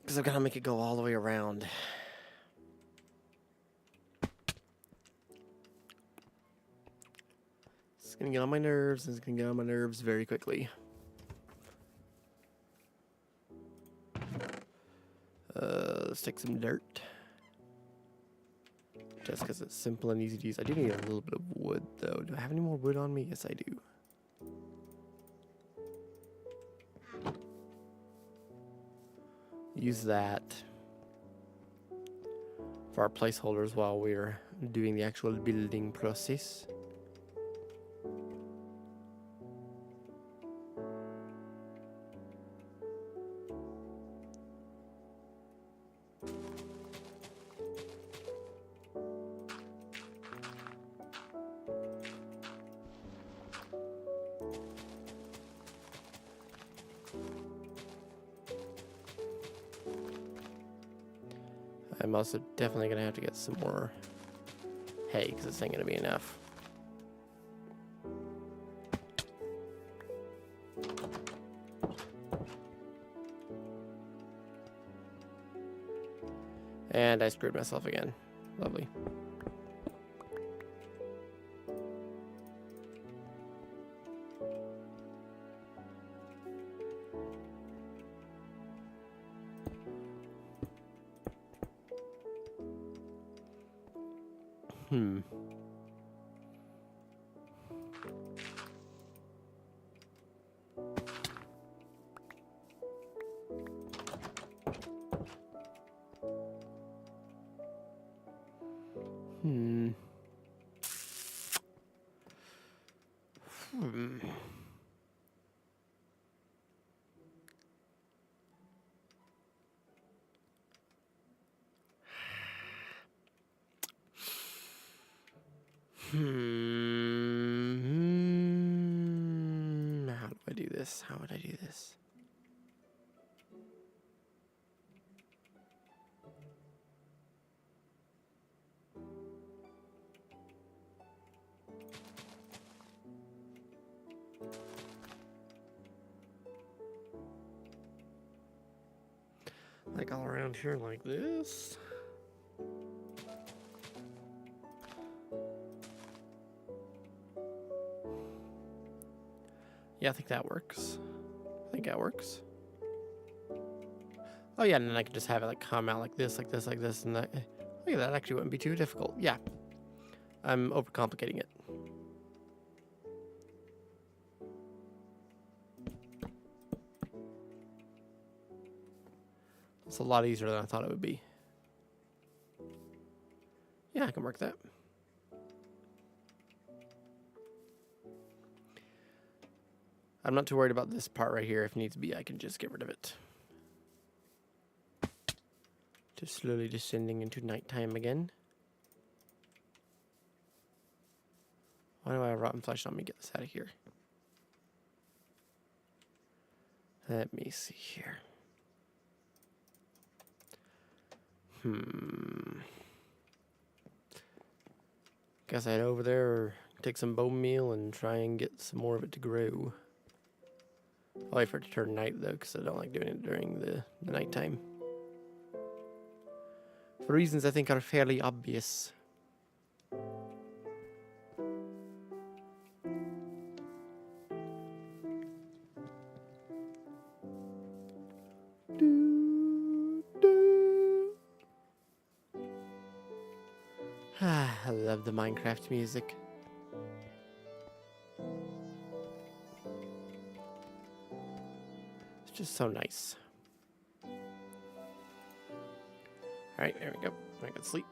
Because I've got to make it go all the way around. It's going to get on my nerves, and it's going to get on my nerves very quickly. Let's take some dirt. Just because it's simple and easy to use. I do need a little bit of wood, though. Do I have any more wood on me? Yes, I do. Use that for our placeholders while we're doing the actual building process. I'm also definitely going to have to get some more hay because this ain't going to be enough. And I screwed myself again. Lovely. How do I do this? How would I do this? Like all around here like this? Yeah, I think that works. I think that works. Oh yeah, and then I could just have it like come out like this, like this, like this, and that. Oh yeah, that actually wouldn't be too difficult. Yeah. I'm overcomplicating it. It's a lot easier than I thought it would be. Yeah, I can work that. I'm not too worried about this part right here. If needs be, I can just get rid of it. Just slowly descending into nighttime again. Why do I have rotten flesh on me? Get this out of here. Let me see here. Guess I'd over there or take some bone meal and try and get some more of it to grow. I'll wait for it to turn night though, because I don't like doing it during the nighttime. For reasons I think are fairly obvious. I love the Minecraft music. It's just so nice. Alright, there we go. I can sleep.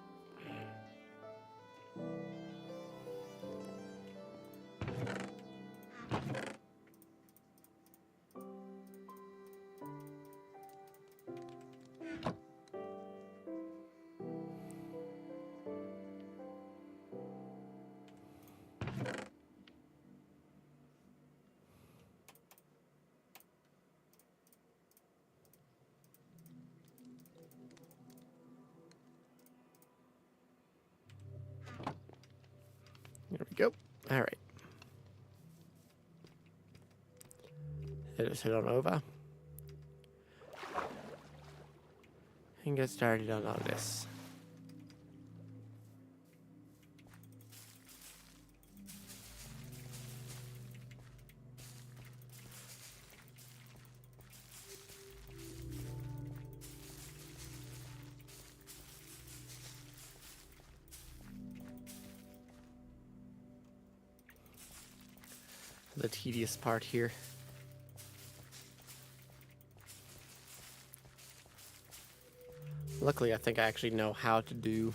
There we go. All right. Let's head on over and get started on all this. The tedious part here. Luckily, I think I actually know how to do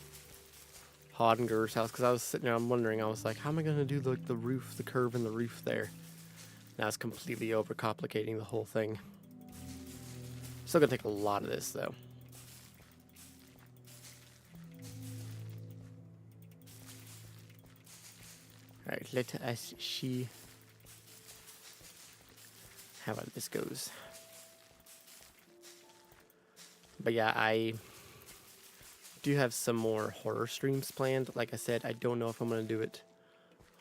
Hodinger's house, because I was sitting there, I'm wondering, I was like, how am I going to do the roof, the curve in the roof there? Now it's completely overcomplicating the whole thing. Still going to take a lot of this, though. Alright, let us see how this goes. But yeah, I do have some more horror streams planned. Like I said, I don't know if I'm going to do it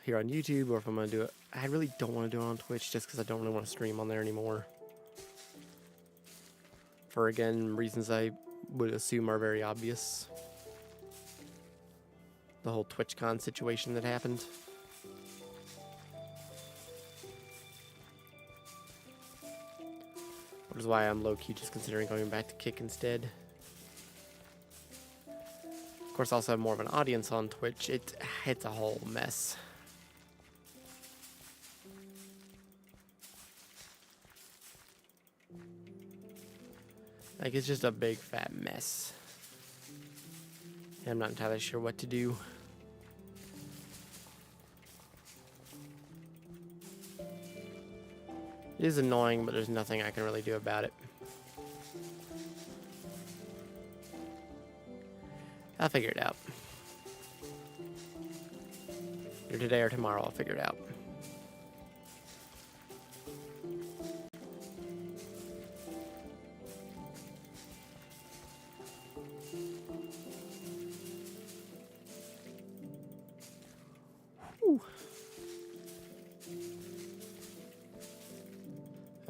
here on YouTube or if I'm going to do it. I really don't want to do it on Twitch just because I don't really want to stream on there anymore. For, again, reasons I would assume are very obvious. The whole TwitchCon situation that happened. Which is why I'm low-key just considering going back to Kick instead. Of course, I also have more of an audience on Twitch. It's a whole mess. Like, it's just a big fat mess. And I'm not entirely sure what to do. It is annoying, but there's nothing I can really do about it. I'll figure it out. Either today or tomorrow, I'll figure it out. Whew.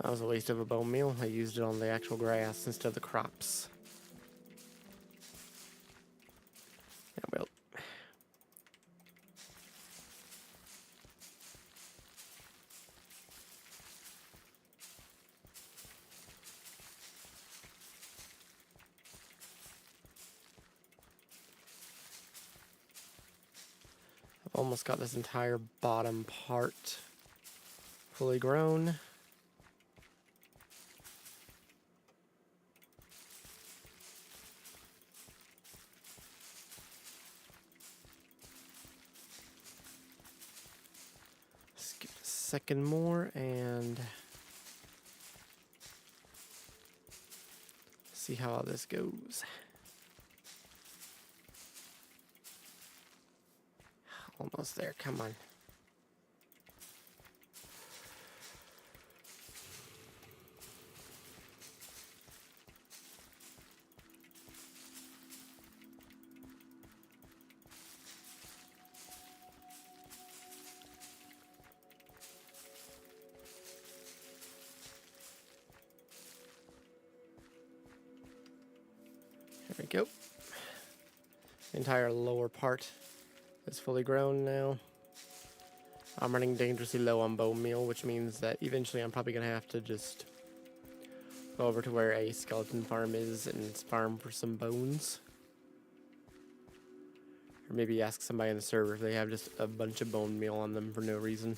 That was a waste of a bone meal. I used it on the actual grass instead of the crops. Yeah, well. I've almost got this entire bottom part fully grown. second more and see how all this goes. Almost there, come on. There we go. The entire lower part is fully grown now. I'm running dangerously low on bone meal, which means that eventually I'm probably going to have to just go over to where a skeleton farm is and farm for some bones. Or maybe ask somebody in the server if they have just a bunch of bone meal on them for no reason.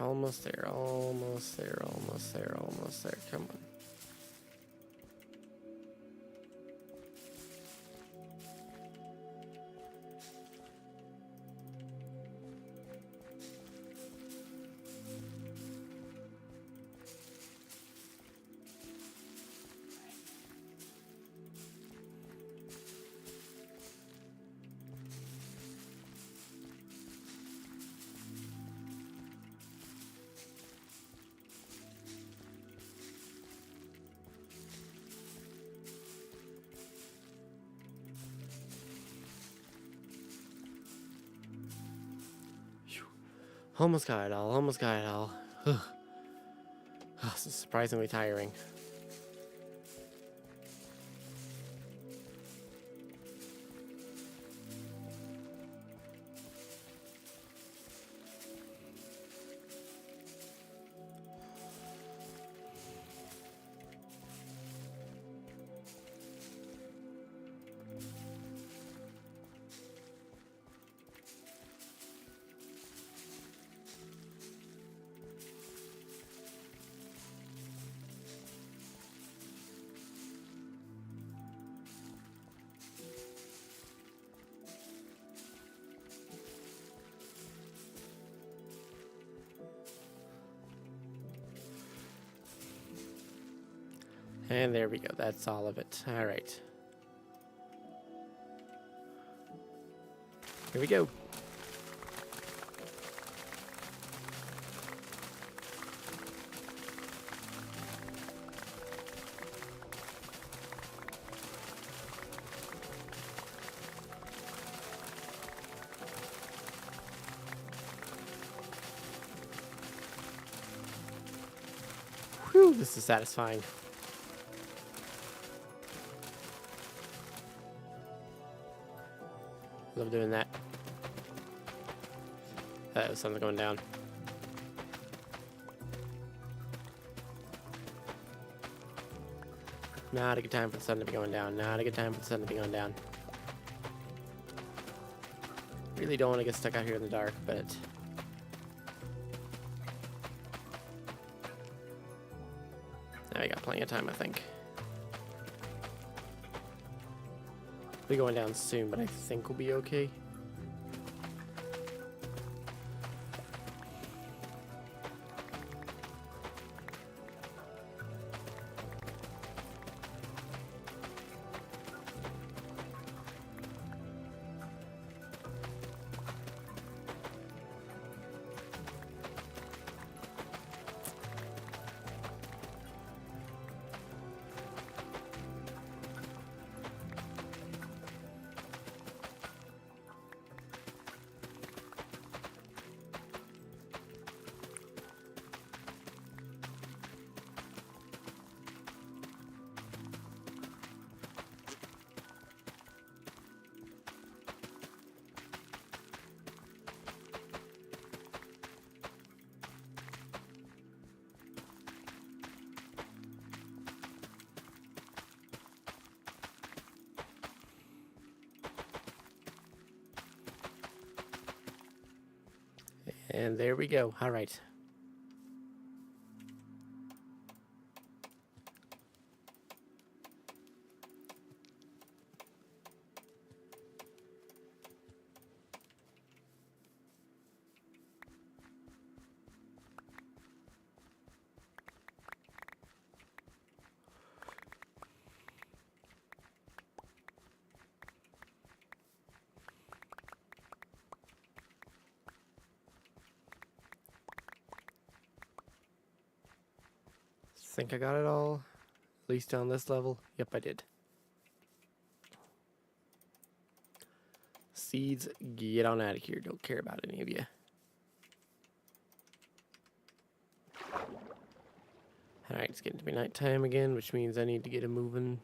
Almost there, almost there, almost there, almost there. Come on. Almost got it all, almost got it all. Ugh. Oh, this is surprisingly tiring. And there we go, that's all of it. All right. Here we go. Whew, this is satisfying. Love doing that. Something going down. Not a good time for the sun to be going down. Not a good time for the sun to be going down. Really don't want to get stuck out here in the dark, but now we got plenty of time, I think. We'll be going down soon, but I think we'll be okay. And there we go. All right. Think I got it all, at least on this level. Yep, I did. Seeds, get on out of here. Don't care about any of you. Alright, it's getting to be nighttime again, which means I need to get it moving.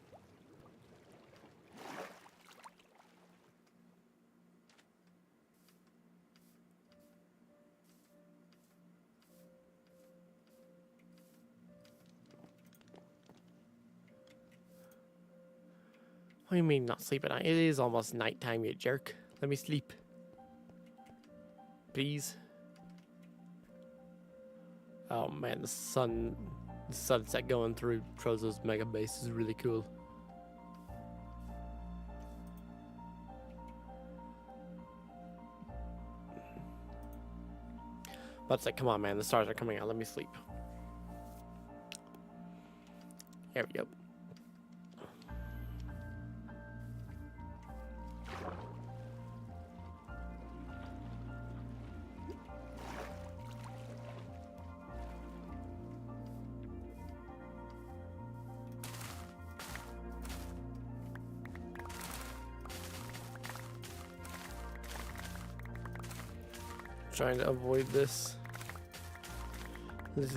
What do you mean not sleep at night? It is almost nighttime, you jerk. Let me sleep. Please. Oh man, the sunset going through Trozo's mega base is really cool. But it's like, come on man, the stars are coming out, let me sleep. There we go. Trying to avoid this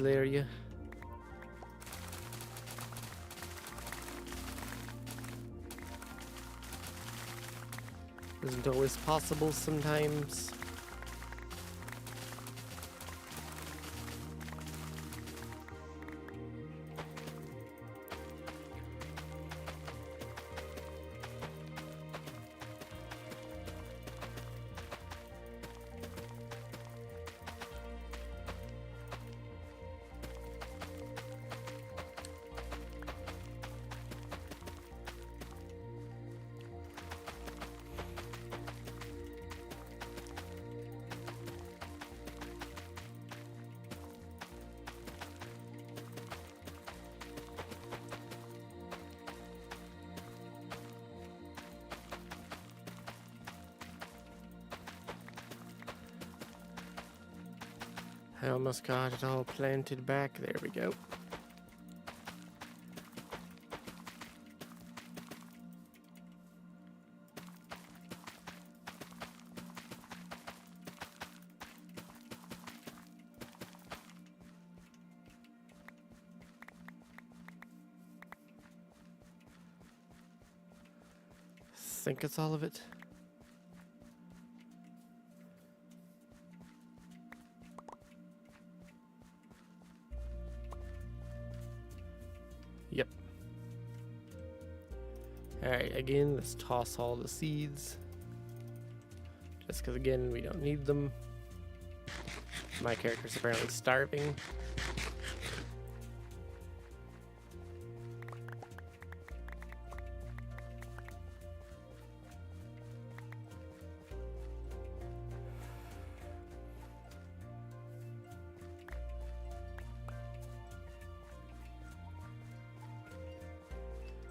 area. Isn't always possible sometimes. I almost got it all planted back. There we go. Think it's all of it. Yep. Alright, again, let's toss all the seeds. Just because, again, we don't need them. My character's apparently starving.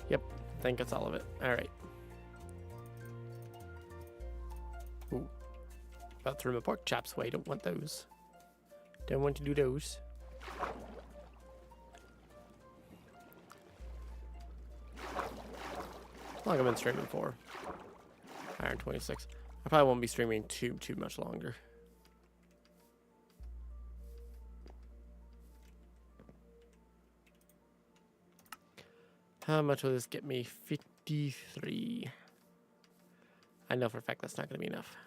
Yep, I think that's all of it. Alright. Ooh. About threw my pork chops away. Don't want those. Don't want to do those. How long have I been streaming for? 126. I probably won't be streaming too much longer. How much will this get me? 53. I know for a fact that's not going to be enough.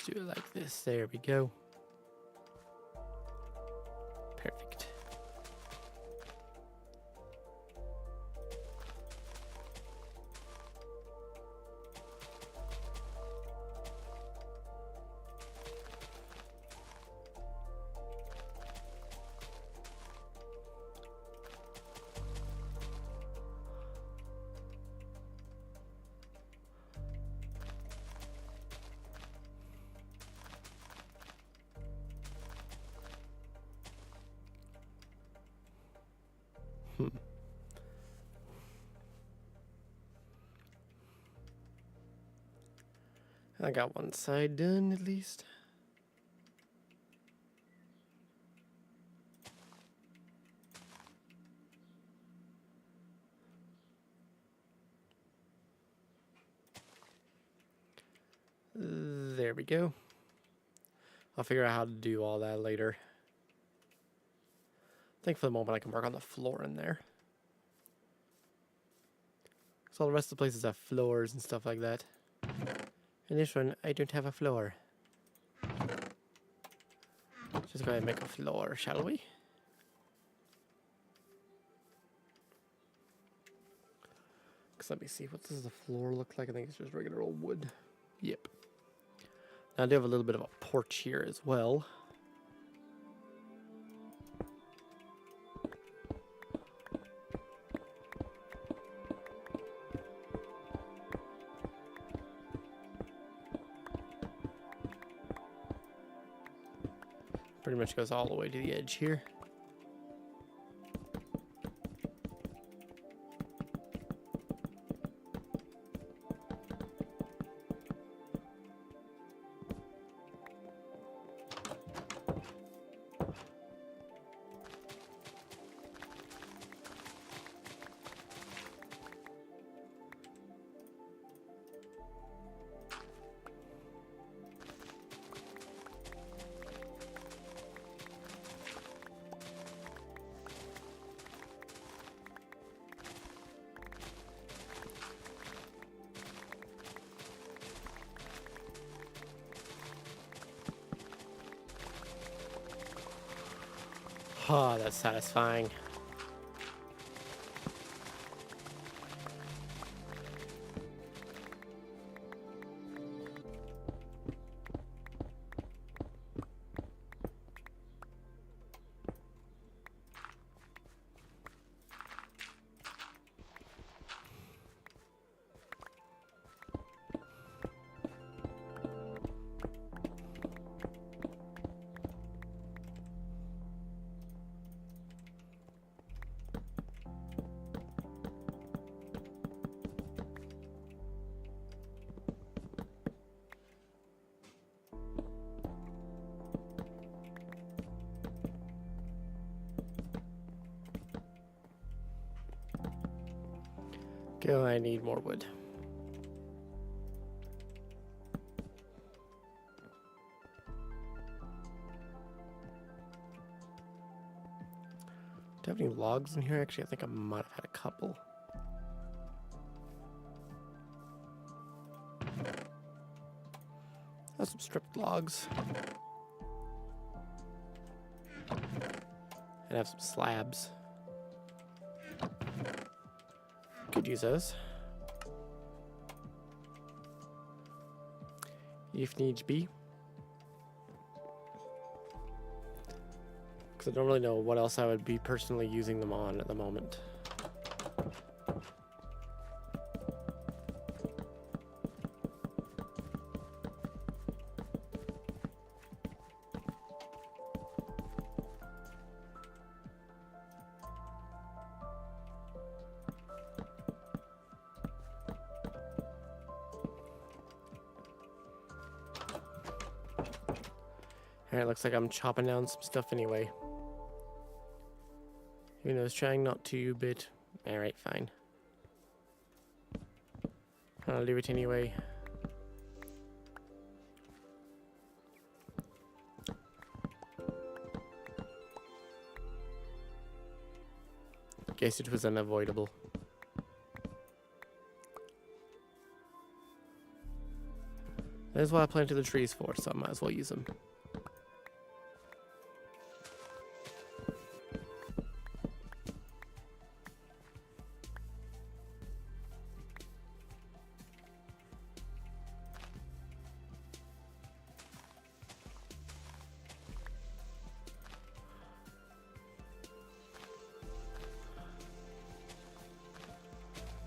Let's do it like this. There we go. Perfect. I got one side done at least. There we go. I'll figure out how to do all that later. I think for the moment I can work on the floor in there. So all the rest of the places have floors and stuff like that. In this one, I don't have a floor. Just go ahead and make a floor, shall we? Cause let me see, what does the floor look like? I think it's just regular old wood. Yep. Now I do have a little bit of a porch here as well. Pretty much goes all the way to the edge here. Oh, that's satisfying. Go, I need more wood. Do I have any logs in here? Actually, I think I might have had a couple. Have some stripped logs. And have some slabs. Could use those. If needs be. Because I don't really know what else I would be personally using them on at the moment. Alright, looks like I'm chopping down some stuff anyway. Even though I was trying not to, but alright, fine. I'll do it anyway. Guess it was unavoidable. That's what I planted the trees for, so I might as well use them.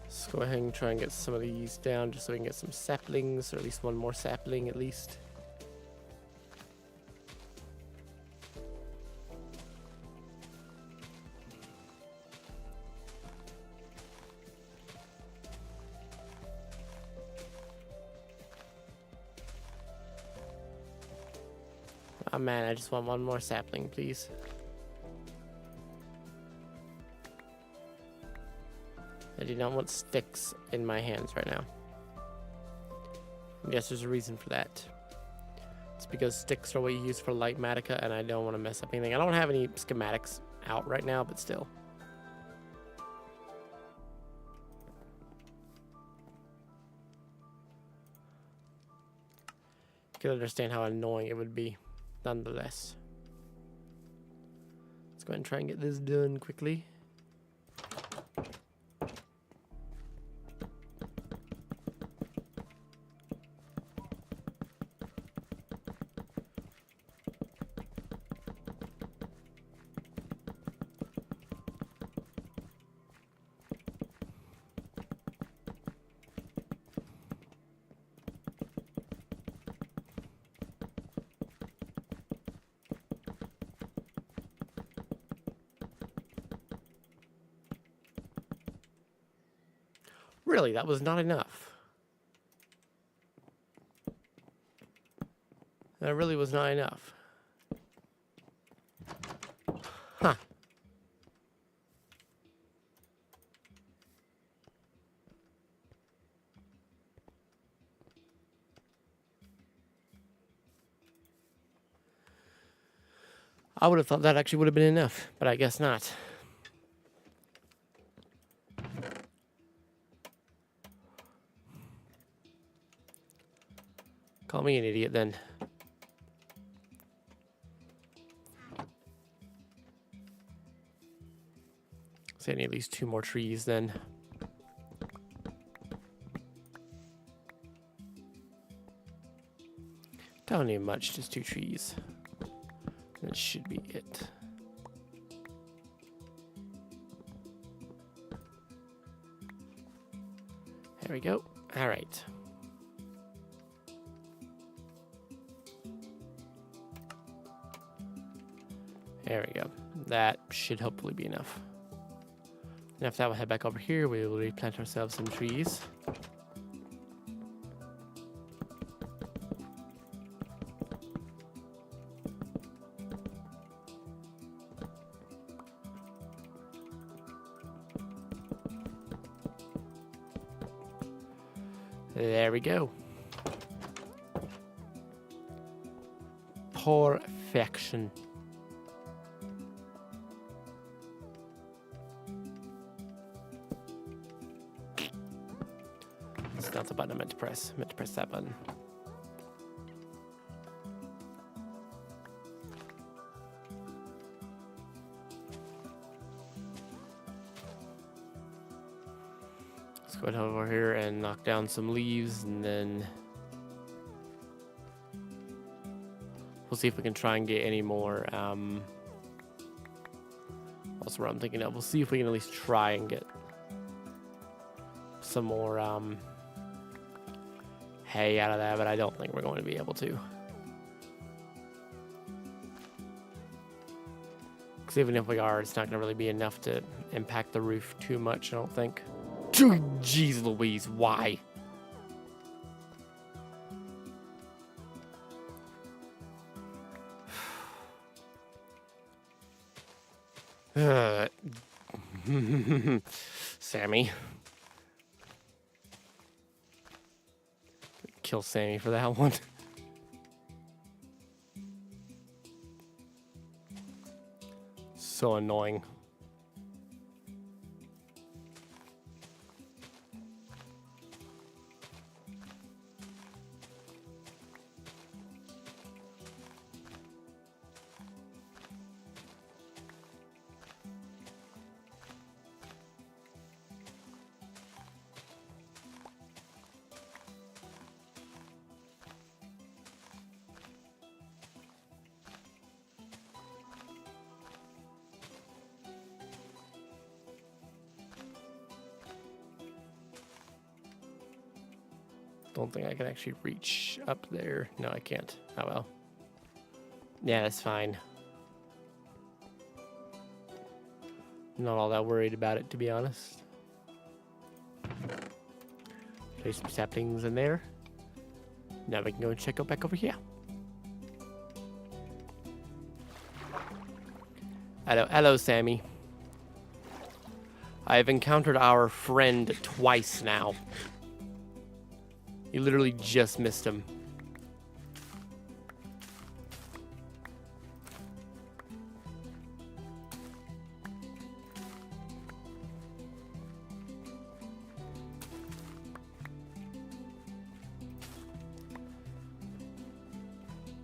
Let's go ahead and try and get some of these down just so we can get some saplings, or at least one more sapling at least. Oh man, I just want one more sapling, please. I do not want sticks in my hands right now. Yes, there's a reason for that. It's because sticks are what you use for light matica, and I don't want to mess up anything. I don't have any schematics out right now, but still. I can understand how annoying it would be, nonetheless. Let's go ahead and try and get this done quickly. Really, that was not enough. That really was not enough. Huh. I would have thought that actually would have been enough, but I guess not. Call me an idiot then. So I need at least 2 more trees then. Don't need much, just 2 trees. That should be it. There we go. All right. There we go. That should hopefully be enough. And after that, we'll head back over here. We will replant ourselves some trees. There we go. Perfection. That's not the button I meant to press. I meant to press that button. Let's go ahead over here and knock down some leaves, and then we'll see if we can try and get any more. That's what I'm thinking of. We'll see if we can at least try and get some more hay out of that, but I don't think we're going to be able to. Because even if we are, it's not going to really be enough to impact the roof too much, I don't think. Jeez Louise, why? Sammy. Kill Sammy for that one. So annoying. Don't think I can actually reach up there. No, I can't. Oh well. Yeah, that's fine. Not all that worried about it, to be honest. Place some saplings in there. Now we can go and check out back over here. Hello, Sammy. I have encountered our friend twice now. You literally just missed him.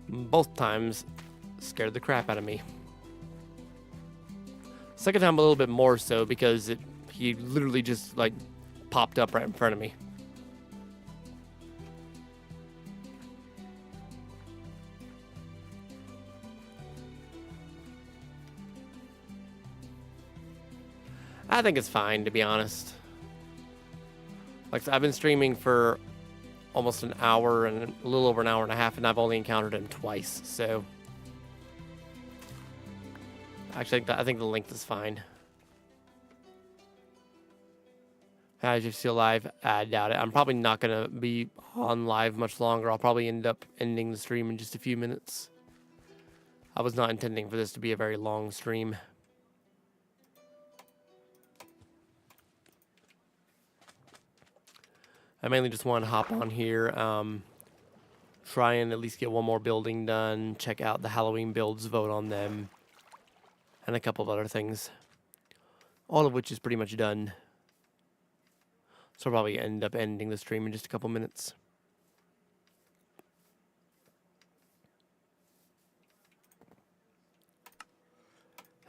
Both times scared the crap out of me. Second time a little bit more so because he literally just like popped up right in front of me. I think it's fine, to be honest. Like, I've been streaming for almost an hour and a little over an hour and a half, and I've only encountered him twice, so... Actually, I think the length is fine. As you still live, I doubt it. I'm probably not going to be on live much longer. I'll probably end up ending the stream in just a few minutes. I was not intending for this to be a very long stream. I mainly just want to hop on here, try and at least get one more building done, check out the Halloween builds, vote on them, and a couple of other things. All of which is pretty much done. So I'll probably end up ending the stream in just a couple minutes.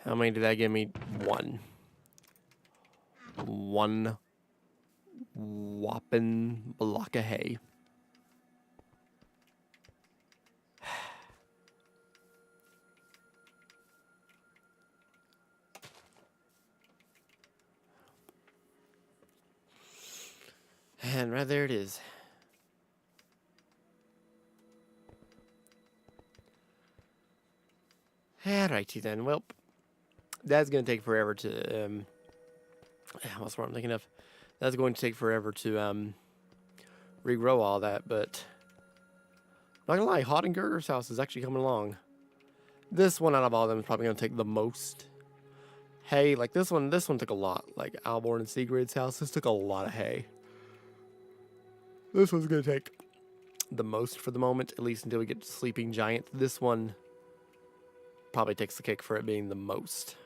How many did that give me? One. One whopping block of hay. And right there it is. Alrighty then. Well, that's going to take forever to... what's what I'm thinking of? That's going to take forever to regrow all that, but... Not gonna lie, Hot and Girder's house is actually coming along. This one out of all of them is probably going to take the most. Hay, like this one took a lot. Like Alborn and Sigrid's house, this took a lot of hay. This one's going to take the most for the moment, at least until we get to Sleeping Giant. This one probably takes the cake for it being the most.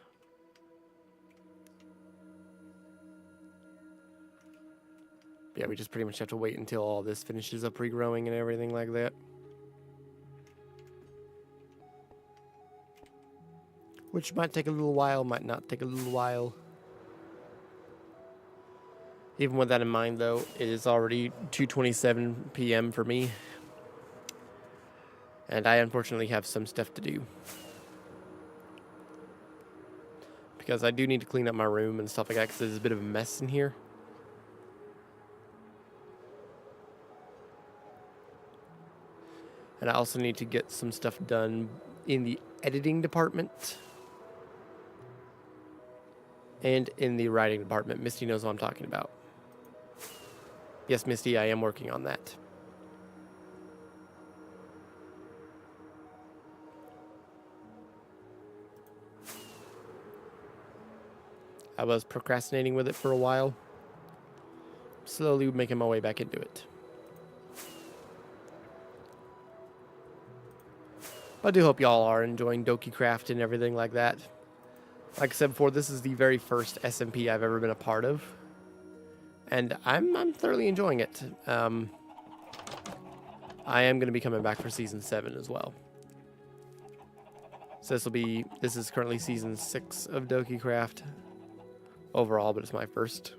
Yeah, we just pretty much have to wait until all this finishes up regrowing and everything like that. Which might take a little while, might not take a little while. Even with that in mind, though, it is already 2:27 p.m. for me. And I unfortunately have some stuff to do. Because I do need to clean up my room and stuff like that, because there's a bit of a mess in here. And I also need to get some stuff done in the editing department. And in the writing department. Misty knows what I'm talking about. Yes, Misty, I am working on that. I was procrastinating with it for a while. Slowly making my way back into it. I do hope y'all are enjoying DokeyCraft and everything like that. Like I said before, this is the very first SMP I've ever been a part of. And I'm thoroughly enjoying it. I am going to be coming back for Season 7 as well. So this is currently Season 6 of DokeyCraft overall, but it's my first.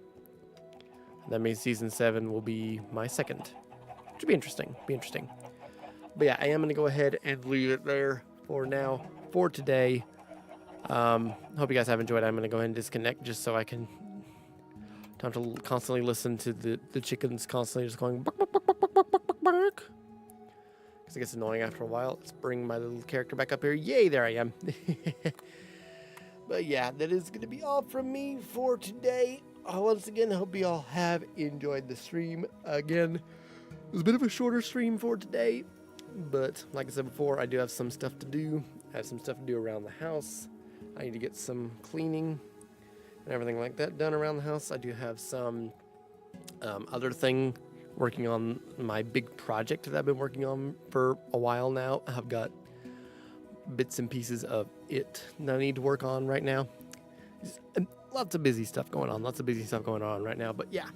That means Season 7 will be my second. Which will be interesting. But yeah, I am going to go ahead and leave it there for now, for today. Hope you guys have enjoyed. I'm going to go ahead and disconnect just so I can... Don't have to constantly listen to the chickens constantly just going... Buck, buck, buck, buck, buck, Because it gets annoying after a while. Let's bring my little character back up here. Yay, there I am. But yeah, that is going to be all from me for today. Once again, I hope you all have enjoyed the stream. Again, it was a bit of a shorter stream for today. But like I said before, I do have some stuff to do. I have some stuff to do around the house. I need to get some cleaning and everything like that done around the house. I do have some other thing working on my big project that I've been working on for a while now. I've got bits and pieces of it that I need to work on right now. Lots of busy stuff going on. Right now. But yeah,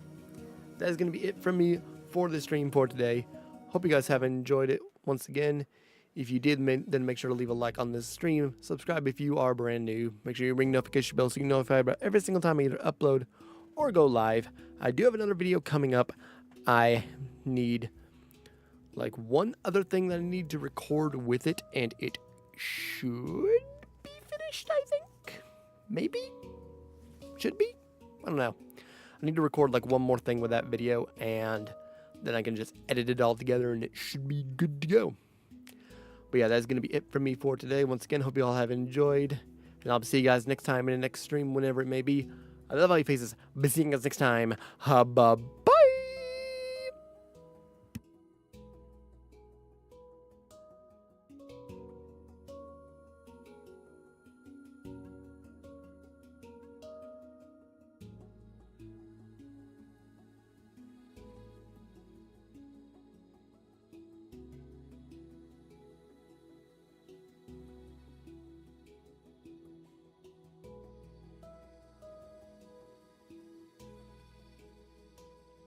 that is going to be it from me for the stream for today. Hope you guys have enjoyed it. Once again, if you did, then make sure to leave a like on this stream. Subscribe if you are brand new. Make sure you ring the notification bell so you can notify about every single time I either upload or go live. I do have another video coming up. I need like one other thing that I need to record with it, and it should be finished, I think. Maybe? Should be? I don't know. I need to record like one more thing with that video, and then I can just edit it all together, and it should be good to go. But yeah, that's going to be it from me for today. Once again, hope you all have enjoyed, and I'll see you guys next time in the next stream, whenever it may be. I love all you faces. Be seeing you guys next time. Bye.